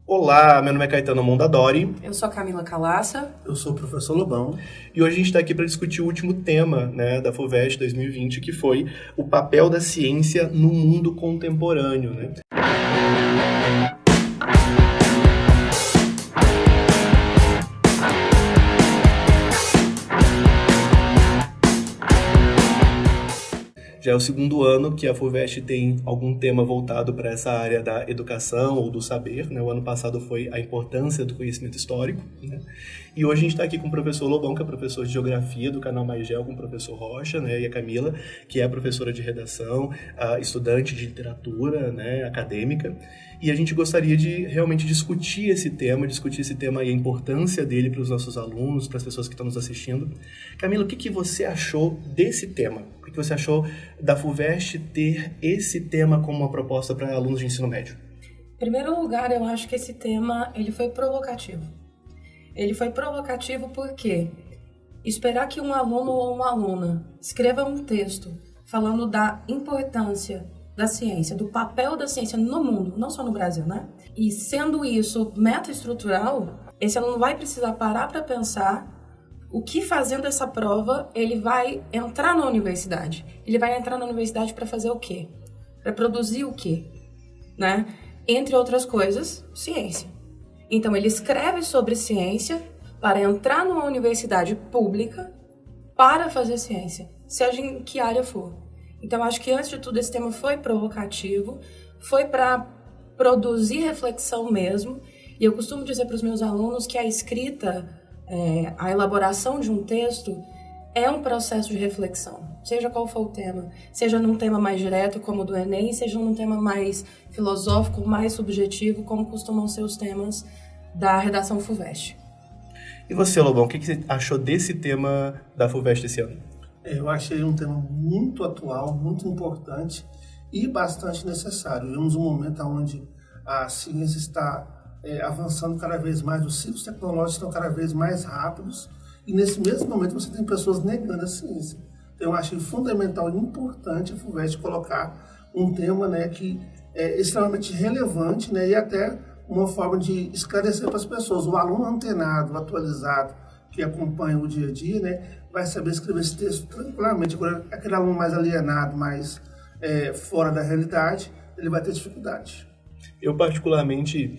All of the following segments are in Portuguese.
Olá, meu nome é Caetano Mondadori. Eu sou a Camila Calaça. Eu sou o professor Lobão. E hoje a gente está aqui para discutir o último tema, da FUVEST 2020, que foi o papel da ciência no mundo contemporâneo, né? Já é o segundo ano que a FUVEST tem algum tema voltado para essa área da educação ou do saber, né? O ano passado foi a importância do conhecimento histórico, né? E hoje a gente está aqui com o professor Lobão, que é professor de Geografia do canal Mais Geo, com o professor Rocha, né? E a Camila, que é professora de redação, estudante de literatura, né? Acadêmica. E a gente gostaria de realmente discutir esse tema e a importância dele para os nossos alunos, para as pessoas que estão nos assistindo. Camila, o que você achou desse tema? O que você achou da FUVEST ter esse tema como uma proposta para alunos de ensino médio? Em primeiro lugar, eu acho que esse tema ele foi provocativo. Ele foi provocativo porque esperar que um aluno ou uma aluna escreva um texto falando da importância da ciência, do papel da ciência no mundo, não só no Brasil, né? E sendo isso meta-estrutural, esse aluno vai precisar parar para pensar o que fazendo essa prova ele vai entrar na universidade. Ele vai entrar na universidade para fazer o quê? Para produzir o quê? Né? Entre outras coisas, ciência. Então ele escreve sobre ciência para entrar numa universidade pública para fazer ciência, seja em que área for. Então, acho que, antes de tudo, esse tema foi provocativo, foi para produzir reflexão mesmo. E eu costumo dizer para os meus alunos que a escrita, a elaboração de um texto, é um processo de reflexão, seja qual for o tema. Seja num tema mais direto, como o do Enem, seja num tema mais filosófico, mais subjetivo, como costumam ser os temas da redação FUVEST. E você, Lobão, o que você achou desse tema da FUVEST esse ano? Eu achei um tema muito atual, muito importante e bastante necessário. Vivemos um momento onde a ciência está avançando cada vez mais, os ciclos tecnológicos estão cada vez mais rápidos e nesse mesmo momento você tem pessoas negando a ciência. Então eu achei fundamental e importante a FUVEST colocar um tema, né, que é extremamente relevante, né, e até uma forma de esclarecer para as pessoas. O aluno antenado, atualizado, que acompanha o dia a dia, né, vai saber escrever esse texto tranquilamente. Agora, aquele aluno mais alienado, mais fora da realidade, ele vai ter dificuldade. Eu, particularmente,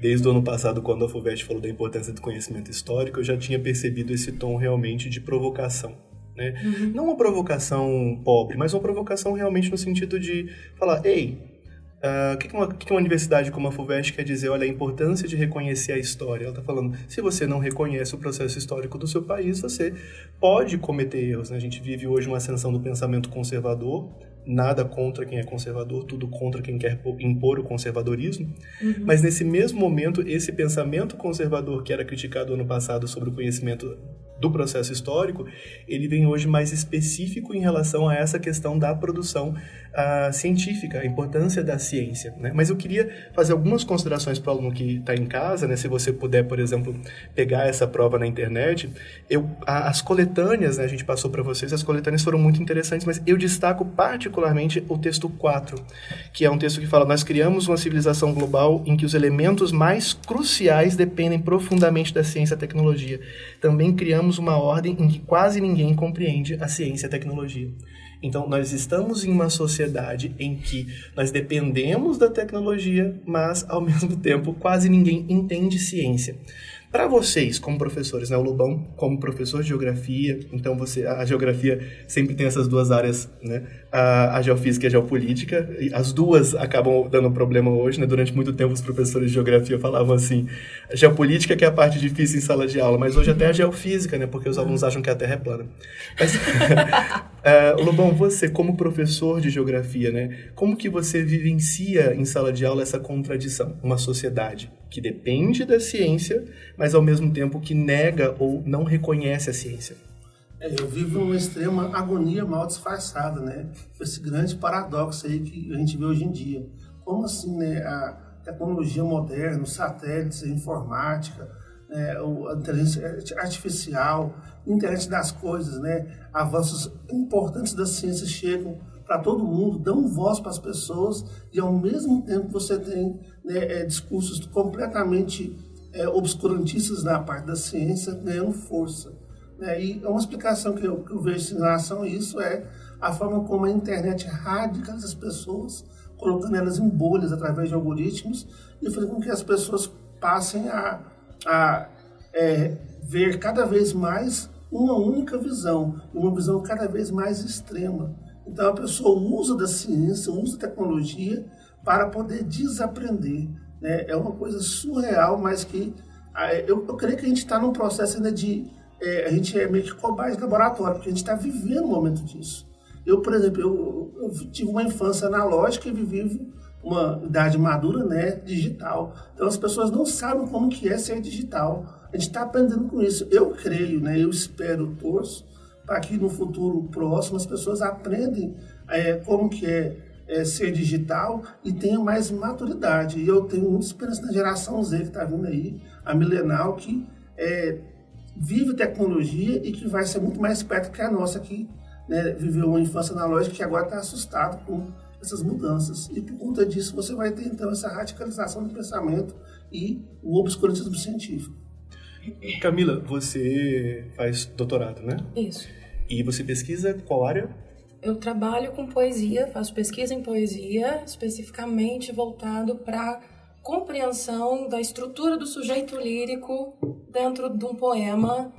desde o ano passado, quando a FUVEST falou da importância do conhecimento histórico, eu já tinha percebido esse tom realmente de provocação, né? Uhum. Não uma provocação pobre, mas uma provocação realmente no sentido de falar, ei, o que uma universidade como a FUVEST quer dizer? Olha, a importância de reconhecer a história. Ela está falando, se você não reconhece o processo histórico do seu país, você pode cometer erros, né? A gente vive hoje uma ascensão do pensamento conservador, nada contra quem é conservador, tudo contra quem quer impor o conservadorismo. Uhum. Mas nesse mesmo momento, esse pensamento conservador que era criticado ano passado sobre o conhecimento do processo histórico, ele vem hoje mais específico em relação a essa questão da produção científica, a importância da ciência, né? Mas eu queria fazer algumas considerações para o aluno que está em casa, né? Se você puder, por exemplo, pegar essa prova na internet, as coletâneas, né, a gente passou para vocês, as coletâneas foram muito interessantes, mas eu destaco particularmente o texto 4, que é um texto que fala: nós criamos uma civilização global em que os elementos mais cruciais dependem profundamente da ciência e tecnologia. Também criamos uma ordem em que quase ninguém compreende a ciência e a tecnologia. Então, nós estamos em uma sociedade em que nós dependemos da tecnologia, mas, ao mesmo tempo, quase ninguém entende ciência. Para vocês, como professores, né, o Lobão, como professor de geografia, então a geografia sempre tem essas duas áreas, né, a geofísica e a geopolítica, e as duas acabam dando problema hoje, né? Durante muito tempo os professores de geografia falavam assim, a geopolítica que é a parte difícil em sala de aula, mas hoje até a geofísica, né, porque os alunos acham que a Terra é plana. Mas, Lobão, você como professor de geografia, né, como que você vivencia em sala de aula essa contradição? Uma sociedade que depende da ciência, mas ao mesmo tempo que nega ou não reconhece a ciência. Eu vivo uma extrema agonia mal disfarçada, né? Esse grande paradoxo aí que a gente vê hoje em dia. Como assim, né? A tecnologia moderna, os satélites, a informática, a inteligência artificial, a internet das coisas, né? Avanços importantes da ciência chegam para para todo mundo, dão voz para as pessoas e, ao mesmo tempo, você tem, né, discursos completamente obscurantistas na parte da ciência ganhando força. Né? E uma explicação que eu vejo em relação a isso é a forma como a internet radicaliza as pessoas, colocando elas em bolhas através de algoritmos e fazendo com que as pessoas passem a ver cada vez mais uma única visão, uma visão cada vez mais extrema. Então, a pessoa usa da ciência, usa da tecnologia para poder desaprender. Né? É uma coisa surreal, mas que eu creio que a gente está num processo ainda de... a gente é meio que cobaia de laboratório, porque a gente está vivendo um momento disso. Eu, por exemplo, eu tive uma infância analógica e vivo uma idade madura, né, digital. Então, as pessoas não sabem como que é ser digital. A gente está aprendendo com isso. Eu creio, né, eu espero, torço, para que no futuro próximo as pessoas aprendem como que é ser digital e tenham mais maturidade. E eu tenho muita esperança na geração Z que está vindo aí, a milenal, que vive tecnologia e que vai ser muito mais perto que a nossa, que, né, viveu uma infância analógica, que agora está assustado com essas mudanças. E por conta disso você vai ter então essa radicalização do pensamento e o obscurantismo científico. Camila, você faz doutorado, né? Isso. E você pesquisa qual área? Eu trabalho com poesia, faço pesquisa em poesia, especificamente voltado para compreensão da estrutura do sujeito lírico dentro de um poema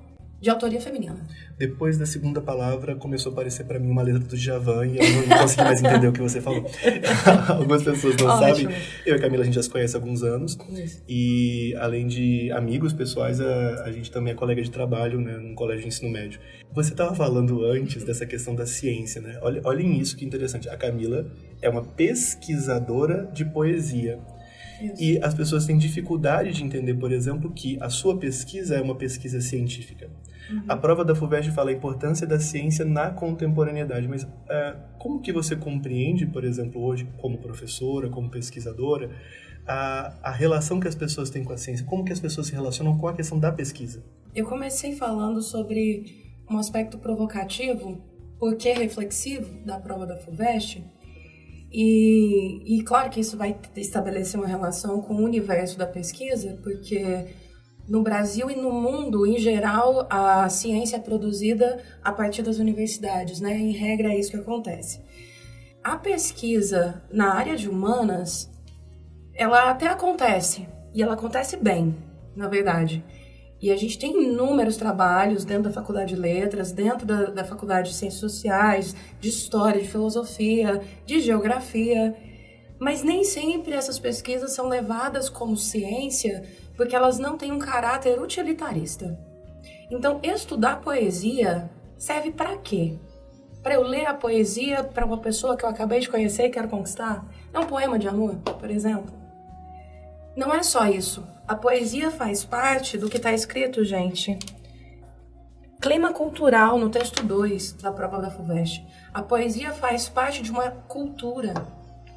de autoria feminina. Depois da segunda palavra, começou a aparecer para mim uma letra do Djavan e eu não consegui mais entender o que você falou. Algumas pessoas não sabem. Eu e a Camila, a gente já se conhece há alguns anos. Isso. E, além de amigos pessoais, a gente também é colega de trabalho, né, num colégio de ensino médio. Você estava falando antes dessa questão da ciência, né? Olhem isso, que interessante. A Camila é uma pesquisadora de poesia. Isso. E as pessoas têm dificuldade de entender, por exemplo, que a sua pesquisa é uma pesquisa científica. Uhum. A prova da FUVEST fala a importância da ciência na contemporaneidade, mas como que você compreende, por exemplo, hoje, como professora, como pesquisadora, a relação que as pessoas têm com a ciência? Como que as pessoas se relacionam com a questão da pesquisa? Eu comecei falando sobre um aspecto provocativo, porque reflexivo, da prova da FUVEST. E claro que isso vai estabelecer uma relação com o universo da pesquisa, porque no Brasil e no mundo, em geral, a ciência é produzida a partir das universidades, né? Em regra, é isso que acontece. A pesquisa na área de humanas, ela até acontece, e ela acontece bem, na verdade. E a gente tem inúmeros trabalhos dentro da Faculdade de Letras, dentro da Faculdade de Ciências Sociais, de História, de Filosofia, de Geografia. Mas nem sempre essas pesquisas são levadas como ciência, porque elas não têm um caráter utilitarista. Então, estudar poesia serve para quê? Para eu ler a poesia para uma pessoa que eu acabei de conhecer e quero conquistar? É um poema de amor, por exemplo? Não é só isso. A poesia faz parte do que está escrito, gente. Clima cultural, no texto 2 da prova da FUVEST. A poesia faz parte de uma cultura,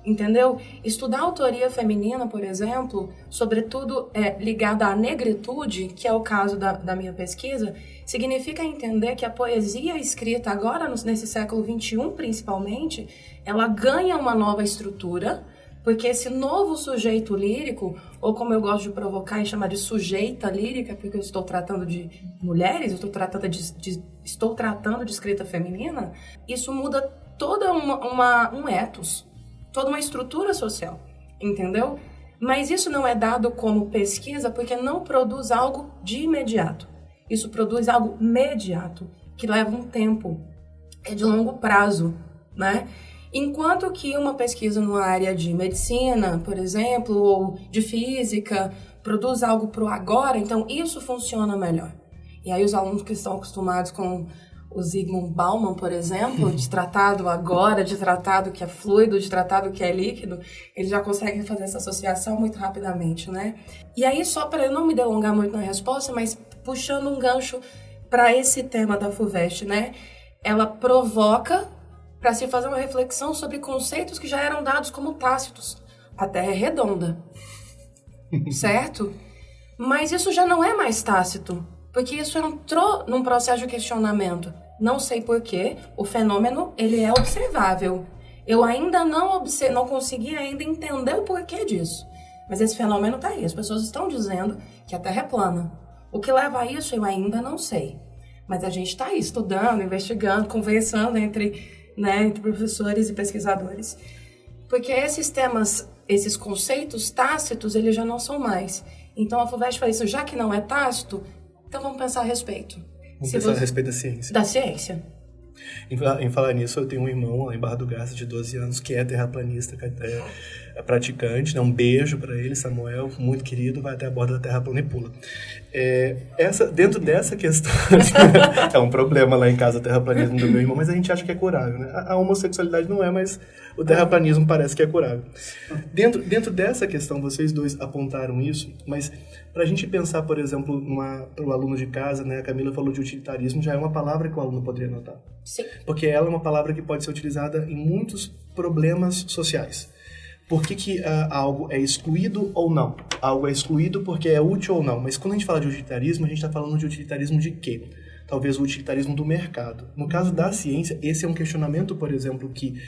entendeu? Estudar autoria feminina, por exemplo, sobretudo ligada à negritude, que é o caso da minha pesquisa, significa entender que a poesia escrita agora, nesse século XXI principalmente, ela ganha uma nova estrutura, porque esse novo sujeito lírico, ou como eu gosto de provocar e chamar de sujeita lírica, porque eu estou tratando de mulheres, eu estou tratando de escrita feminina, isso muda toda um ethos, toda uma estrutura social, entendeu? Mas isso não é dado como pesquisa porque não produz algo de imediato. Isso produz algo imediato, que leva um tempo, é de longo prazo, né? Enquanto que uma pesquisa numa área de medicina, por exemplo, ou de física, produz algo para o agora, então isso funciona melhor. E aí os alunos que estão acostumados com o Zygmunt Bauman, por exemplo, de tratado agora, de tratado que é fluido, de tratado que é líquido, eles já conseguem fazer essa associação muito rapidamente, né? E aí, só para eu não me delongar muito na resposta, mas puxando um gancho para esse tema da FUVEST, né? Ela provoca para se fazer uma reflexão sobre conceitos que já eram dados como tácitos. A Terra é redonda, certo? Mas isso já não é mais tácito, porque isso entrou num processo de questionamento. Não sei porquê, o fenômeno ele é observável. Eu ainda não consegui ainda entender o porquê disso. Mas esse fenômeno está aí. As pessoas estão dizendo que a Terra é plana. O que leva a isso eu ainda não sei. Mas a gente está aí estudando, investigando, conversando entre professores e pesquisadores. Porque esses temas, esses conceitos tácitos, eles já não são mais. Então a FUVEST fala isso, já que não é tácito, então vamos pensar a respeito. Vamos pensar a respeito da ciência. Da ciência. Em falar nisso, eu tenho um irmão lá em Barra do Garça de 12 anos que é terraplanista, é praticante, né? Um beijo para ele, Samuel, muito querido, vai até a borda da Terra plana e pula. Dentro dessa questão, é um problema lá em casa o terraplanismo do meu irmão, mas a gente acha que é curável, né? A homossexualidade não é, mas o terraplanismo parece que é curável. Dentro dessa questão, vocês dois apontaram isso, mas para a gente pensar, por exemplo, para o aluno de casa, né? A Camila falou de utilitarismo, já é uma palavra que o aluno poderia notar. Sim. Porque ela é uma palavra que pode ser utilizada em muitos problemas sociais. Por que algo é excluído ou não? Algo é excluído porque é útil ou não. Mas quando a gente fala de utilitarismo, a gente está falando de utilitarismo de quê? Talvez o utilitarismo do mercado. No caso da ciência, esse é um questionamento, por exemplo, que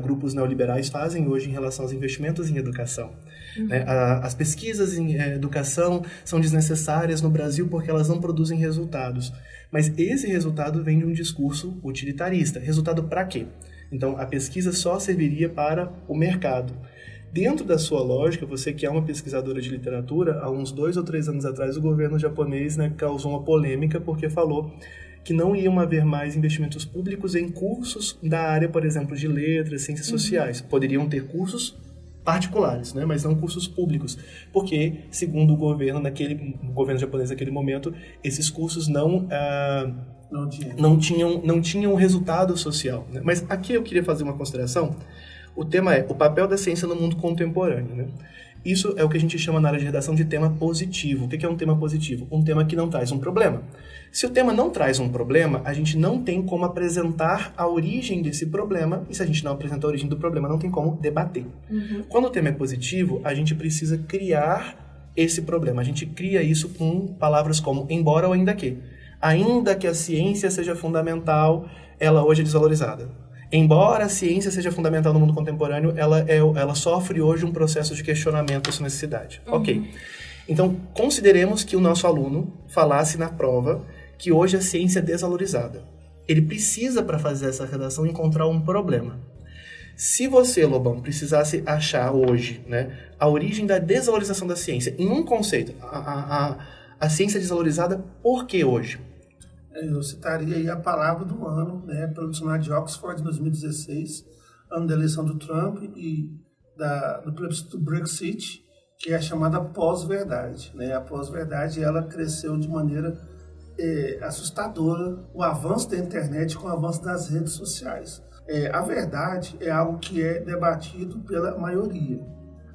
grupos neoliberais fazem hoje em relação aos investimentos em educação. Né? As pesquisas em educação são desnecessárias no Brasil porque elas não produzem resultados. Mas esse resultado vem de um discurso utilitarista. Resultado para quê? Então, a pesquisa só serviria para o mercado. Dentro da sua lógica, você que é uma pesquisadora de literatura, há uns 2 ou 3 anos atrás, o governo japonês, né, causou uma polêmica porque falou que não iam haver mais investimentos públicos em cursos da área, por exemplo, de letras, ciências sociais. Poderiam ter cursos particulares, né, mas não cursos públicos, porque, segundo o governo japonês naquele momento, esses cursos não tinham resultado social. Né? Mas aqui eu queria fazer uma consideração. O tema é o papel da ciência no mundo contemporâneo. Né? Isso é o que a gente chama na área de redação de tema positivo. O que é um tema positivo? Um tema que não traz um problema. Se o tema não traz um problema, a gente não tem como apresentar a origem desse problema, e se a gente não apresenta a origem do problema, não tem como debater. Quando o tema é positivo, a gente precisa criar esse problema. A gente cria isso com palavras como embora ou ainda que. Ainda que a ciência seja fundamental, ela hoje é desvalorizada. Embora a ciência seja fundamental no mundo contemporâneo, ela sofre hoje um processo de questionamento da sua necessidade. Ok. Então, consideremos que o nosso aluno falasse na prova que hoje a ciência é desvalorizada. Ele precisa, para fazer essa redação, encontrar um problema. Se você, Lobão, precisasse achar hoje, né, a origem da desvalorização da ciência em um conceito, a ciência é desvalorizada por que hoje? Eu citaria aí a palavra do ano, né, pelo dicionário de Oxford, de 2016, ano da eleição do Trump e do plebiscito do Brexit, que é a chamada pós-verdade. Né? A pós-verdade ela cresceu de maneira assustadora, o avanço da internet com o avanço das redes sociais. A verdade é algo que é debatido pela maioria.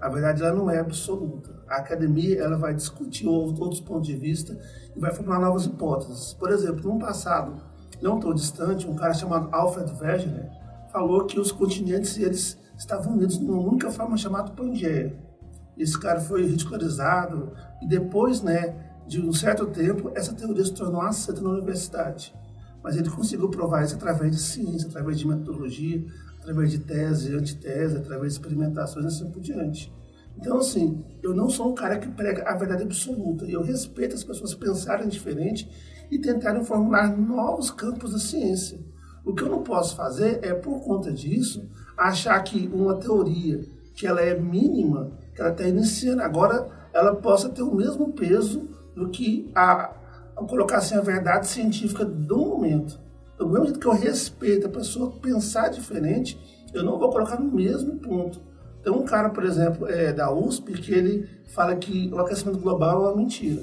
A verdade ela não é absoluta. A academia ela vai discutir outros pontos de vista e vai formar novas hipóteses. Por exemplo, num passado não tão distante, um cara chamado Alfred Wegener falou que os continentes eles estavam unidos numa única forma chamada Pangeia. Esse cara foi ridicularizado e depois, né, de um certo tempo, essa teoria se tornou aceita na universidade. Mas ele conseguiu provar isso através de ciência, através de metodologia, através de tese, antitese, através de experimentações e assim por diante. Então, assim, eu não sou um cara que prega a verdade absoluta. Eu respeito as pessoas pensarem diferente e tentarem formular novos campos da ciência. O que eu não posso fazer é, por conta disso, achar que uma teoria que ela é mínima, que ela está iniciando agora, ela possa ter o mesmo peso do que colocar assim, a verdade científica do momento. Do mesmo jeito que eu respeito a pessoa pensar diferente, eu não vou colocar no mesmo ponto. Tem um cara, por exemplo, da USP, que ele fala que o aquecimento global é uma mentira.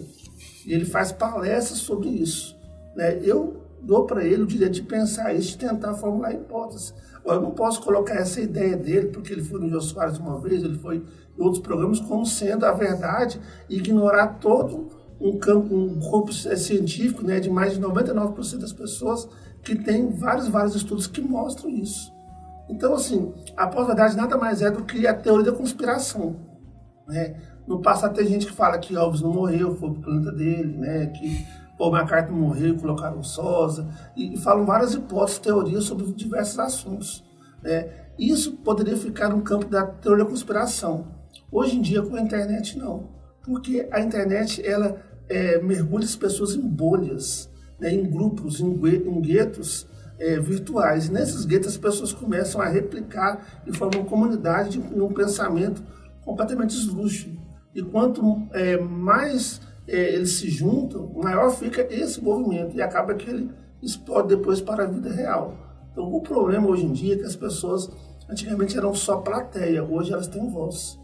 E ele faz palestras sobre isso. Né? Eu dou para ele o direito de pensar isso, de tentar formular hipóteses. Eu não posso colocar essa ideia dele, porque ele foi no Jô Soares uma vez, ele foi em outros programas, como sendo a verdade, e ignorar todo um corpo científico, né, de mais de 99% das pessoas que tem vários estudos que mostram isso. Então, assim, a pós-verdade nada mais é do que a teoria da conspiração. Né? No passado tem gente que fala que Elvis não morreu, foi pro planeta dele, né, que Paul McCartney morreu e colocaram Sosa, e falam várias hipóteses, teorias sobre diversos assuntos. Né? Isso poderia ficar no campo da teoria da conspiração. Hoje em dia, com a internet, não. Porque a internet, ela mergulha as pessoas em bolhas, né, em grupos, em guetos virtuais. E nesses guetos, as pessoas começam a replicar e formam uma comunidade de um pensamento completamente esdrúxulo. E quanto mais eles se juntam, maior fica esse movimento. E acaba que ele explode depois para a vida real. Então, o problema hoje em dia é que as pessoas, antigamente, eram só plateia. Hoje elas têm voz.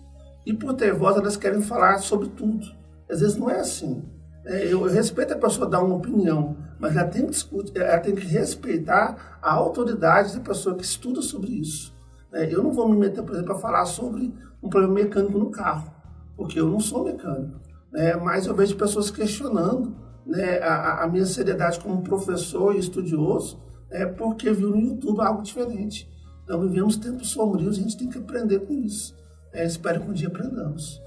E por ter voz, elas querem falar sobre tudo. Às vezes não é assim. Eu respeito a pessoa dar uma opinião, mas ela tem que discutir, ela tem que respeitar a autoridade da pessoa que estuda sobre isso. Eu não vou me meter, por exemplo, a falar sobre um problema mecânico no carro, porque eu não sou mecânico. Mas eu vejo pessoas questionando a minha seriedade como professor e estudioso, porque viu no YouTube algo diferente. Então vivemos tempos sombrios e a gente tem que aprender com isso. Espero que um dia aprendamos.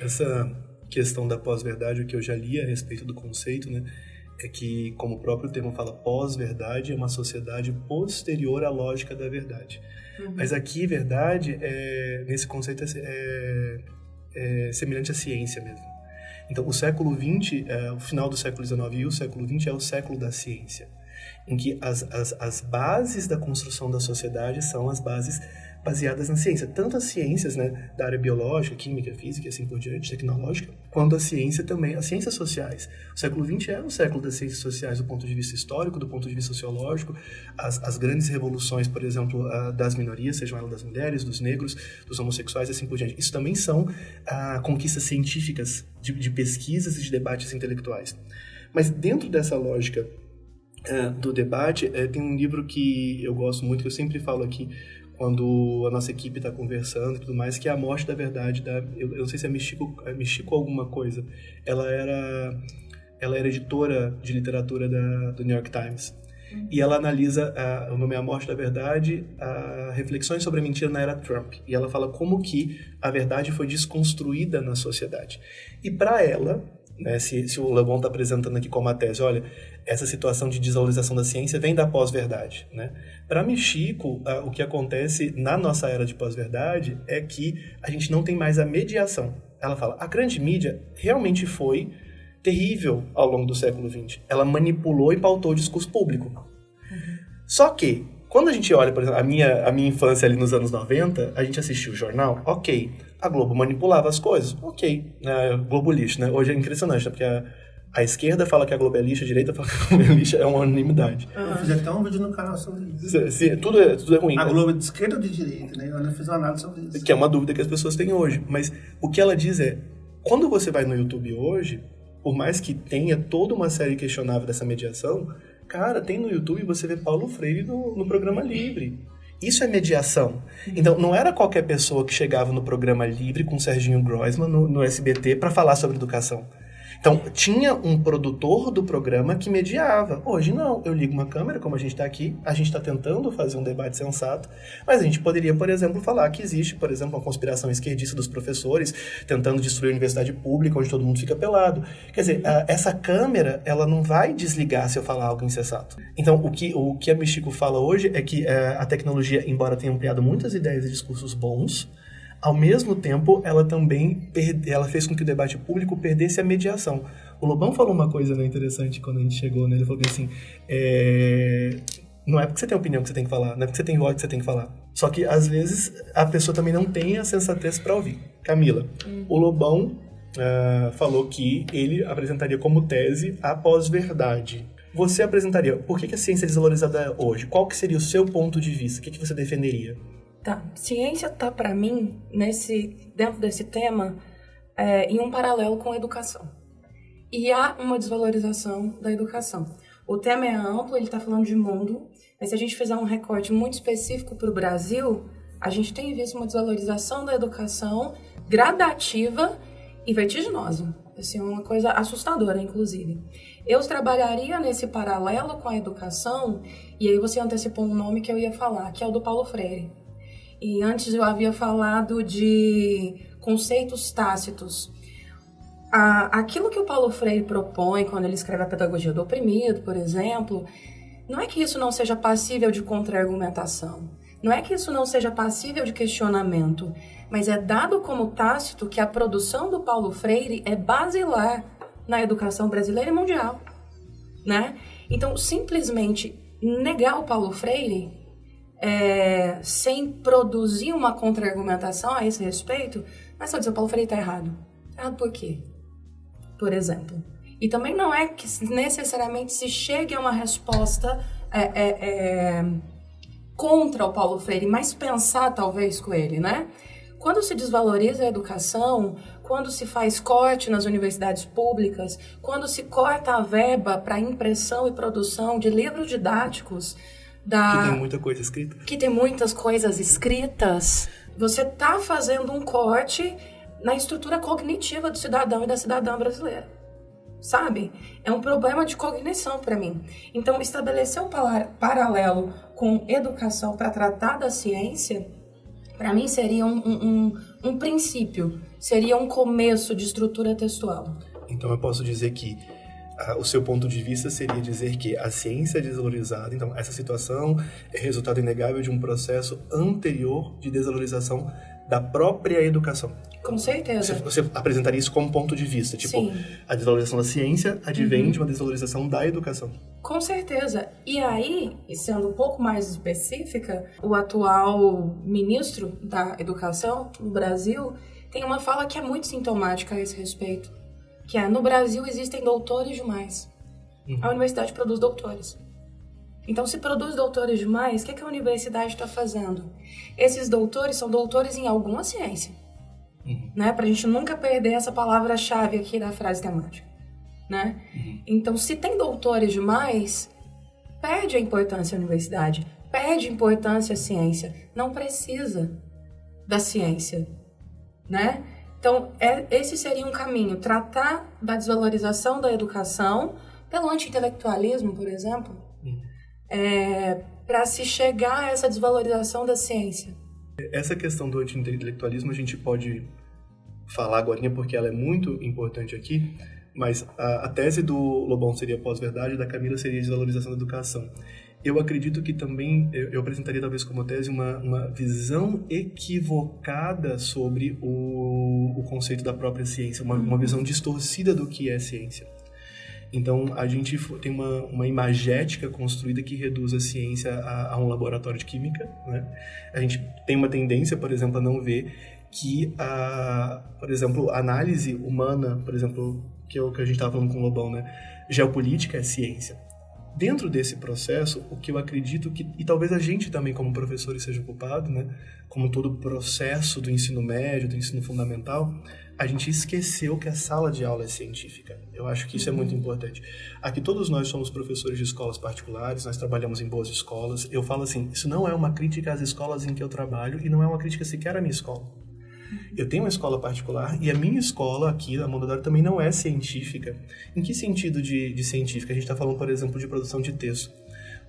Essa questão da pós-verdade, o que eu já li a respeito do conceito, né, é que, como o próprio termo fala, pós-verdade é uma sociedade posterior à lógica da verdade. Uhum. Mas aqui, verdade, nesse conceito, é semelhante à ciência mesmo. Então, o século XX, o final do século XIX e o século XX é o século da ciência, em que as bases da construção da sociedade são as bases baseadas na ciência. Tanto as ciências, né, da área biológica, química, física e assim por diante, tecnológica, quanto a ciência também, as ciências sociais. O século XX é o século das ciências sociais do ponto de vista histórico, do ponto de vista sociológico. As grandes revoluções, por exemplo, das minorias, sejam elas das mulheres, dos negros, dos homossexuais e assim por diante. Isso também são conquistas científicas de pesquisas e de debates intelectuais. Mas dentro dessa lógica do debate, tem um livro que eu gosto muito, que eu sempre falo aqui, quando a nossa equipe está conversando e tudo mais, que é A Morte da Verdade, eu não sei se é Michiko alguma coisa. Ela era editora de literatura do New York Times. E ela analisa, o nome é A Morte da Verdade, reflexões sobre a mentira na era Trump. E ela fala como que a verdade foi desconstruída na sociedade. E para ela, né, se o Le Bon está apresentando aqui como uma tese, olha, essa situação de desvalorização da ciência vem da pós-verdade, né? Para Michiko, o que acontece na nossa era de pós-verdade é que a gente não tem mais a mediação. Ela fala, a grande mídia realmente foi terrível ao longo do século XX. Ela manipulou e pautou o discurso público. Uhum. Só que, quando a gente olha, por exemplo, a minha infância ali nos anos 90, a gente assistia o jornal, ok. A Globo manipulava as coisas, ok. Globo lixo, né? Hoje é impressionante, né? Porque a esquerda fala que a Globo é lixo, a direita fala que a Globo é lixo, é uma unanimidade. Eu fiz até um vídeo no canal sobre isso. Sim, tudo é ruim. A Globo é de esquerda ou de direita, né? Eu ainda fiz uma análise sobre isso. Que é uma dúvida que as pessoas têm hoje. Mas o que ela diz é, quando você vai no YouTube hoje, por mais que tenha toda uma série questionável dessa mediação, cara, tem no YouTube, você vê Paulo Freire no Programa Livre. Isso é mediação. Então, não era qualquer pessoa que chegava no Programa Livre com o Serginho Groisman no SBT para falar sobre educação. Então, tinha um produtor do programa que mediava. Hoje não, eu ligo uma câmera, como a gente está aqui, a gente está tentando fazer um debate sensato, mas a gente poderia, por exemplo, falar que existe, por exemplo, uma conspiração esquerdista dos professores tentando destruir a universidade pública, onde todo mundo fica pelado. Quer dizer, essa câmera, ela não vai desligar se eu falar algo insensato. Então, o que a Michiko fala hoje é que a tecnologia, embora tenha ampliado muitas ideias e discursos bons, ao mesmo tempo, ela também ela fez com que o debate público perdesse a mediação. O Lobão falou uma coisa, né, interessante quando a gente chegou, né? Ele falou assim, não é porque você tem opinião que você tem que falar, não é porque você tem voz que você tem que falar. Só que, às vezes, a pessoa também não tem a sensatez para ouvir. Camila, o Lobão falou que ele apresentaria como tese a pós-verdade. Você apresentaria, por que a ciência é desvalorizada hoje? Qual que seria o seu ponto de vista? O que você defenderia? Tá, ciência tá para mim, dentro desse tema, em um paralelo com a educação. E há uma desvalorização da educação. O tema é amplo, ele está falando de mundo, mas se a gente fizer um recorte muito específico para o Brasil, a gente tem visto uma desvalorização da educação gradativa e vertiginosa. Assim, uma coisa assustadora, inclusive. Eu trabalharia nesse paralelo com a educação, e aí você antecipou um nome que eu ia falar, que é o do Paulo Freire. E antes eu havia falado de conceitos tácitos. Aquilo que o Paulo Freire propõe quando ele escreve a Pedagogia do Oprimido, por exemplo, não é que isso não seja passível de contra-argumentação. Não é que isso não seja passível de questionamento, mas é dado como tácito que a produção do Paulo Freire é basilar na educação brasileira e mundial, né? Então, simplesmente negar o Paulo Freire sem produzir uma contra-argumentação a esse respeito, mas só dizer o Paulo Freire está errado. Errado por quê? Por exemplo. E também não é que necessariamente se chegue a uma resposta contra o Paulo Freire, mas pensar talvez com ele, né? Quando se desvaloriza a educação, quando se faz corte nas universidades públicas, quando se corta a verba para impressão e produção de livros didáticos, que tem muita coisa escrita. Que tem muitas coisas escritas, você está fazendo um corte na estrutura cognitiva do cidadão e da cidadã brasileira. Sabe? É um problema de cognição para mim. Então, estabelecer um paralelo com educação para tratar da ciência, para mim seria um princípio, seria um começo de estrutura textual. Então, eu posso dizer que o seu ponto de vista seria dizer que a ciência é desvalorizada. Então, essa situação é resultado inegável de um processo anterior de desvalorização da própria educação. Com certeza. Você apresentaria isso como ponto de vista. Tipo, sim, a desvalorização da ciência advém de uma desvalorização da educação. Com certeza. E aí, sendo um pouco mais específica, o atual ministro da Educação no Brasil tem uma fala que é muito sintomática a esse respeito, que é: no Brasil existem doutores demais. A universidade produz doutores. Então, se produz doutores demais, o que a universidade está fazendo? Esses doutores são doutores em alguma ciência. Né? Para a gente nunca perder essa palavra-chave aqui da frase temática. Né? Então, se tem doutores demais, perde a importância à universidade, perde a importância à ciência. Não precisa da ciência. Né? Então, esse seria um caminho, tratar da desvalorização da educação pelo anti-intelectualismo, por exemplo, para se chegar a essa desvalorização da ciência. Essa questão do anti-intelectualismo a gente pode falar agora porque ela é muito importante aqui, mas a tese do Lobão seria pós-verdade, da Camila seria desvalorização da educação. Eu acredito que também, eu apresentaria talvez como tese uma visão equivocada sobre o conceito da própria ciência, uma visão distorcida do que é ciência. Então, a gente tem uma imagética construída que reduz a ciência a um laboratório de química, né? A gente tem uma tendência, por exemplo, a não ver que, por exemplo, a análise humana, por exemplo, que é o que a gente estava falando com o Lobão, né? Geopolítica é ciência. Dentro desse processo, o que eu acredito que, e talvez a gente também como professores seja culpado, né? Como todo o processo do ensino médio, do ensino fundamental, a gente esqueceu que a sala de aula é científica. Eu acho que isso é muito importante. Aqui todos nós somos professores de escolas particulares, nós trabalhamos em boas escolas. Eu falo assim, isso não é uma crítica às escolas em que eu trabalho e não é uma crítica sequer à minha escola. Eu tenho uma escola particular e a minha escola aqui, na Mondadori, também não é científica. Em que sentido de científica? A gente está falando, por exemplo, de produção de texto.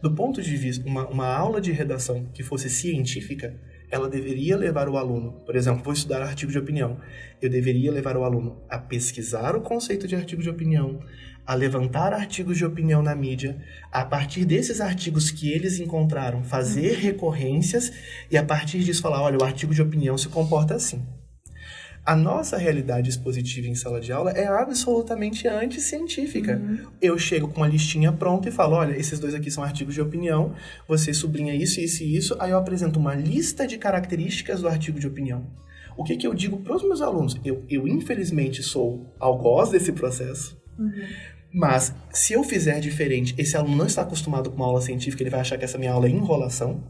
Do ponto de vista, uma aula de redação que fosse científica, ela deveria levar o aluno, por exemplo, vou estudar artigo de opinião, eu deveria levar o aluno a pesquisar o conceito de artigo de opinião, a levantar artigos de opinião na mídia, a partir desses artigos que eles encontraram, fazer recorrências e a partir disso falar, olha, o artigo de opinião se comporta assim. A nossa realidade expositiva em sala de aula é absolutamente anticientífica. Eu chego com uma listinha pronta e falo, olha, esses dois aqui são artigos de opinião, você sublinha isso, isso e isso, aí eu apresento uma lista de características do artigo de opinião. O que eu digo para os meus alunos? Eu infelizmente sou algoz desse processo, mas se eu fizer diferente, esse aluno não está acostumado com uma aula científica, ele vai achar que essa minha aula é enrolação.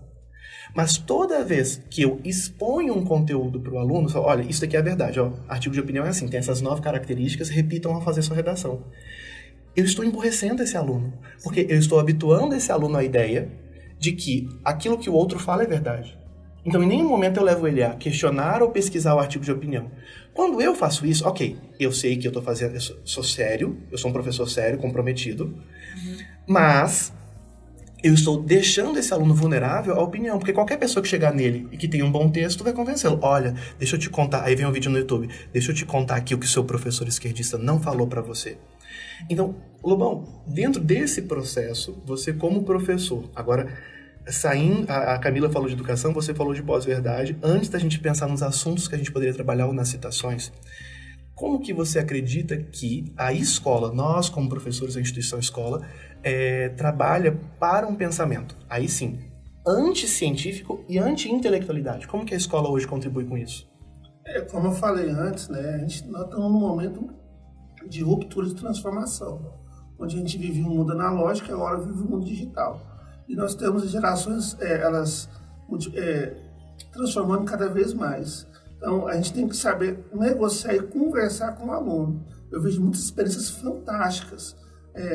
Mas toda vez que eu exponho um conteúdo para o aluno, falo, olha, isso daqui é a verdade, ó, artigo de opinião é assim, tem essas 9 características, repitam ao fazer sua redação. Eu estou emburrecendo esse aluno, porque eu estou habituando esse aluno à ideia de que aquilo que o outro fala é verdade. Então, em nenhum momento eu levo ele a questionar ou pesquisar o artigo de opinião. Quando eu faço isso, ok, eu sei que eu estou fazendo, eu sou sério, eu sou um professor sério, comprometido, mas eu estou deixando esse aluno vulnerável à opinião, porque qualquer pessoa que chegar nele e que tem um bom texto vai convencê-lo. Olha, deixa eu te contar, aí vem um vídeo no YouTube, deixa eu te contar aqui o que o seu professor esquerdista não falou para você. Então, Lobão, dentro desse processo, você como professor, agora, a Camila falou de educação, você falou de pós-verdade. Antes da gente pensar nos assuntos que a gente poderia trabalhar ou nas citações, como que você acredita que a escola, nós como professores da instituição escola, trabalha para um pensamento, aí sim, anti-científico e anti-intelectualidade? Como que a escola hoje contribui com isso? Como eu falei antes, né, nós estamos num momento de ruptura de transformação, onde a gente vive um mundo analógico e agora vive um mundo digital. E nós temos gerações, elas transformando cada vez mais. Então, a gente tem que saber negociar e conversar com o aluno. Eu vejo muitas experiências fantásticas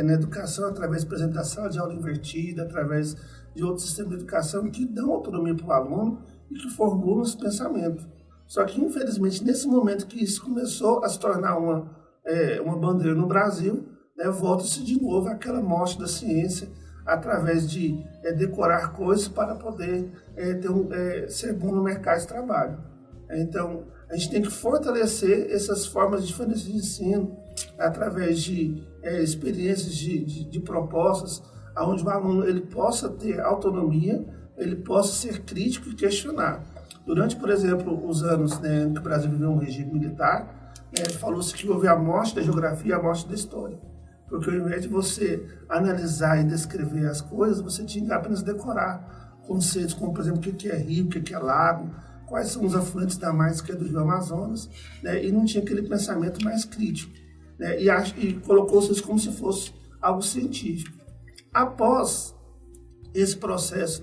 na educação, através, por exemplo, da sala de aula invertida, através de outros sistemas de educação que dão autonomia para o aluno e que formulam esse pensamento. Só que, infelizmente, nesse momento que isso começou a se tornar uma bandeira no Brasil, volta-se de novo àquela morte da ciência, através de decorar coisas para poder ser bom no mercado de trabalho. Então, a gente tem que fortalecer essas formas diferentes de ensino, através de experiências, de propostas, onde o aluno ele possa ter autonomia, ele possa ser crítico e questionar. Durante, por exemplo, os anos que o Brasil viveu um regime militar, falou-se que houve a morte da geografia e a morte da história. Porque ao invés de você analisar e descrever as coisas, você tinha que apenas decorar conceitos como, por exemplo, o que é rio, o que é lago, quais são os afluentes da margem esquerda do rio Amazonas, e não tinha aquele pensamento mais crítico. E colocou-se isso como se fosse algo científico. Após esse processo,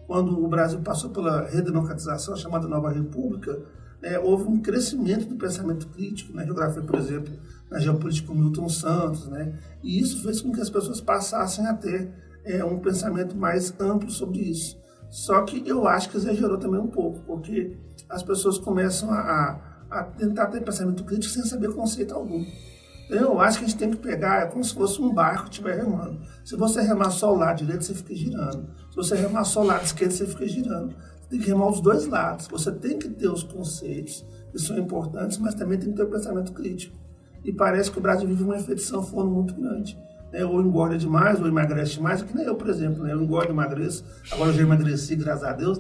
quando o Brasil passou pela redemocratização, chamada Nova República, houve um crescimento do pensamento crítico, na geografia, por exemplo, na geopolítica com Milton Santos, e isso fez com que as pessoas passassem a ter um pensamento mais amplo sobre isso. Só que eu acho que exagerou também um pouco, porque as pessoas começam a tentar ter pensamento crítico sem saber conceito algum. Então, eu acho que a gente tem que pegar, como se fosse um barco que estiver remando. Se você remar só o lado direito, você fica girando. Se você remar só o lado esquerdo, você fica girando. Você tem que remar os dois lados. Você tem que ter os conceitos, que são importantes, mas também tem que ter o pensamento crítico. E parece que o Brasil vive uma efeito sanfona muito grande. Ou engorda demais, ou emagrece demais, que nem eu, por exemplo, eu engordo e emagreço, agora eu já emagreci, graças a Deus,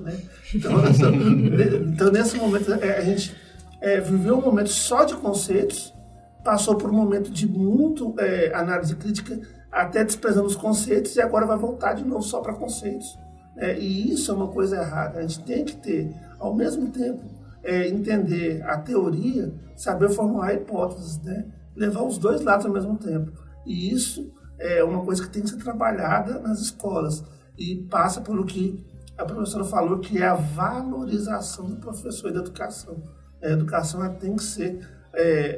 Então, nesse momento, a gente viveu um momento só de conceitos, passou por um momento de muito análise crítica, até desprezando os conceitos, e agora vai voltar de novo só para conceitos. E isso é uma coisa errada. A gente tem que ter, ao mesmo tempo, entender a teoria, saber formular hipóteses, levar os dois lados ao mesmo tempo. E isso é uma coisa que tem que ser trabalhada nas escolas. E passa pelo que a professora falou, que é a valorização do professor e da educação. A educação ela tem que ser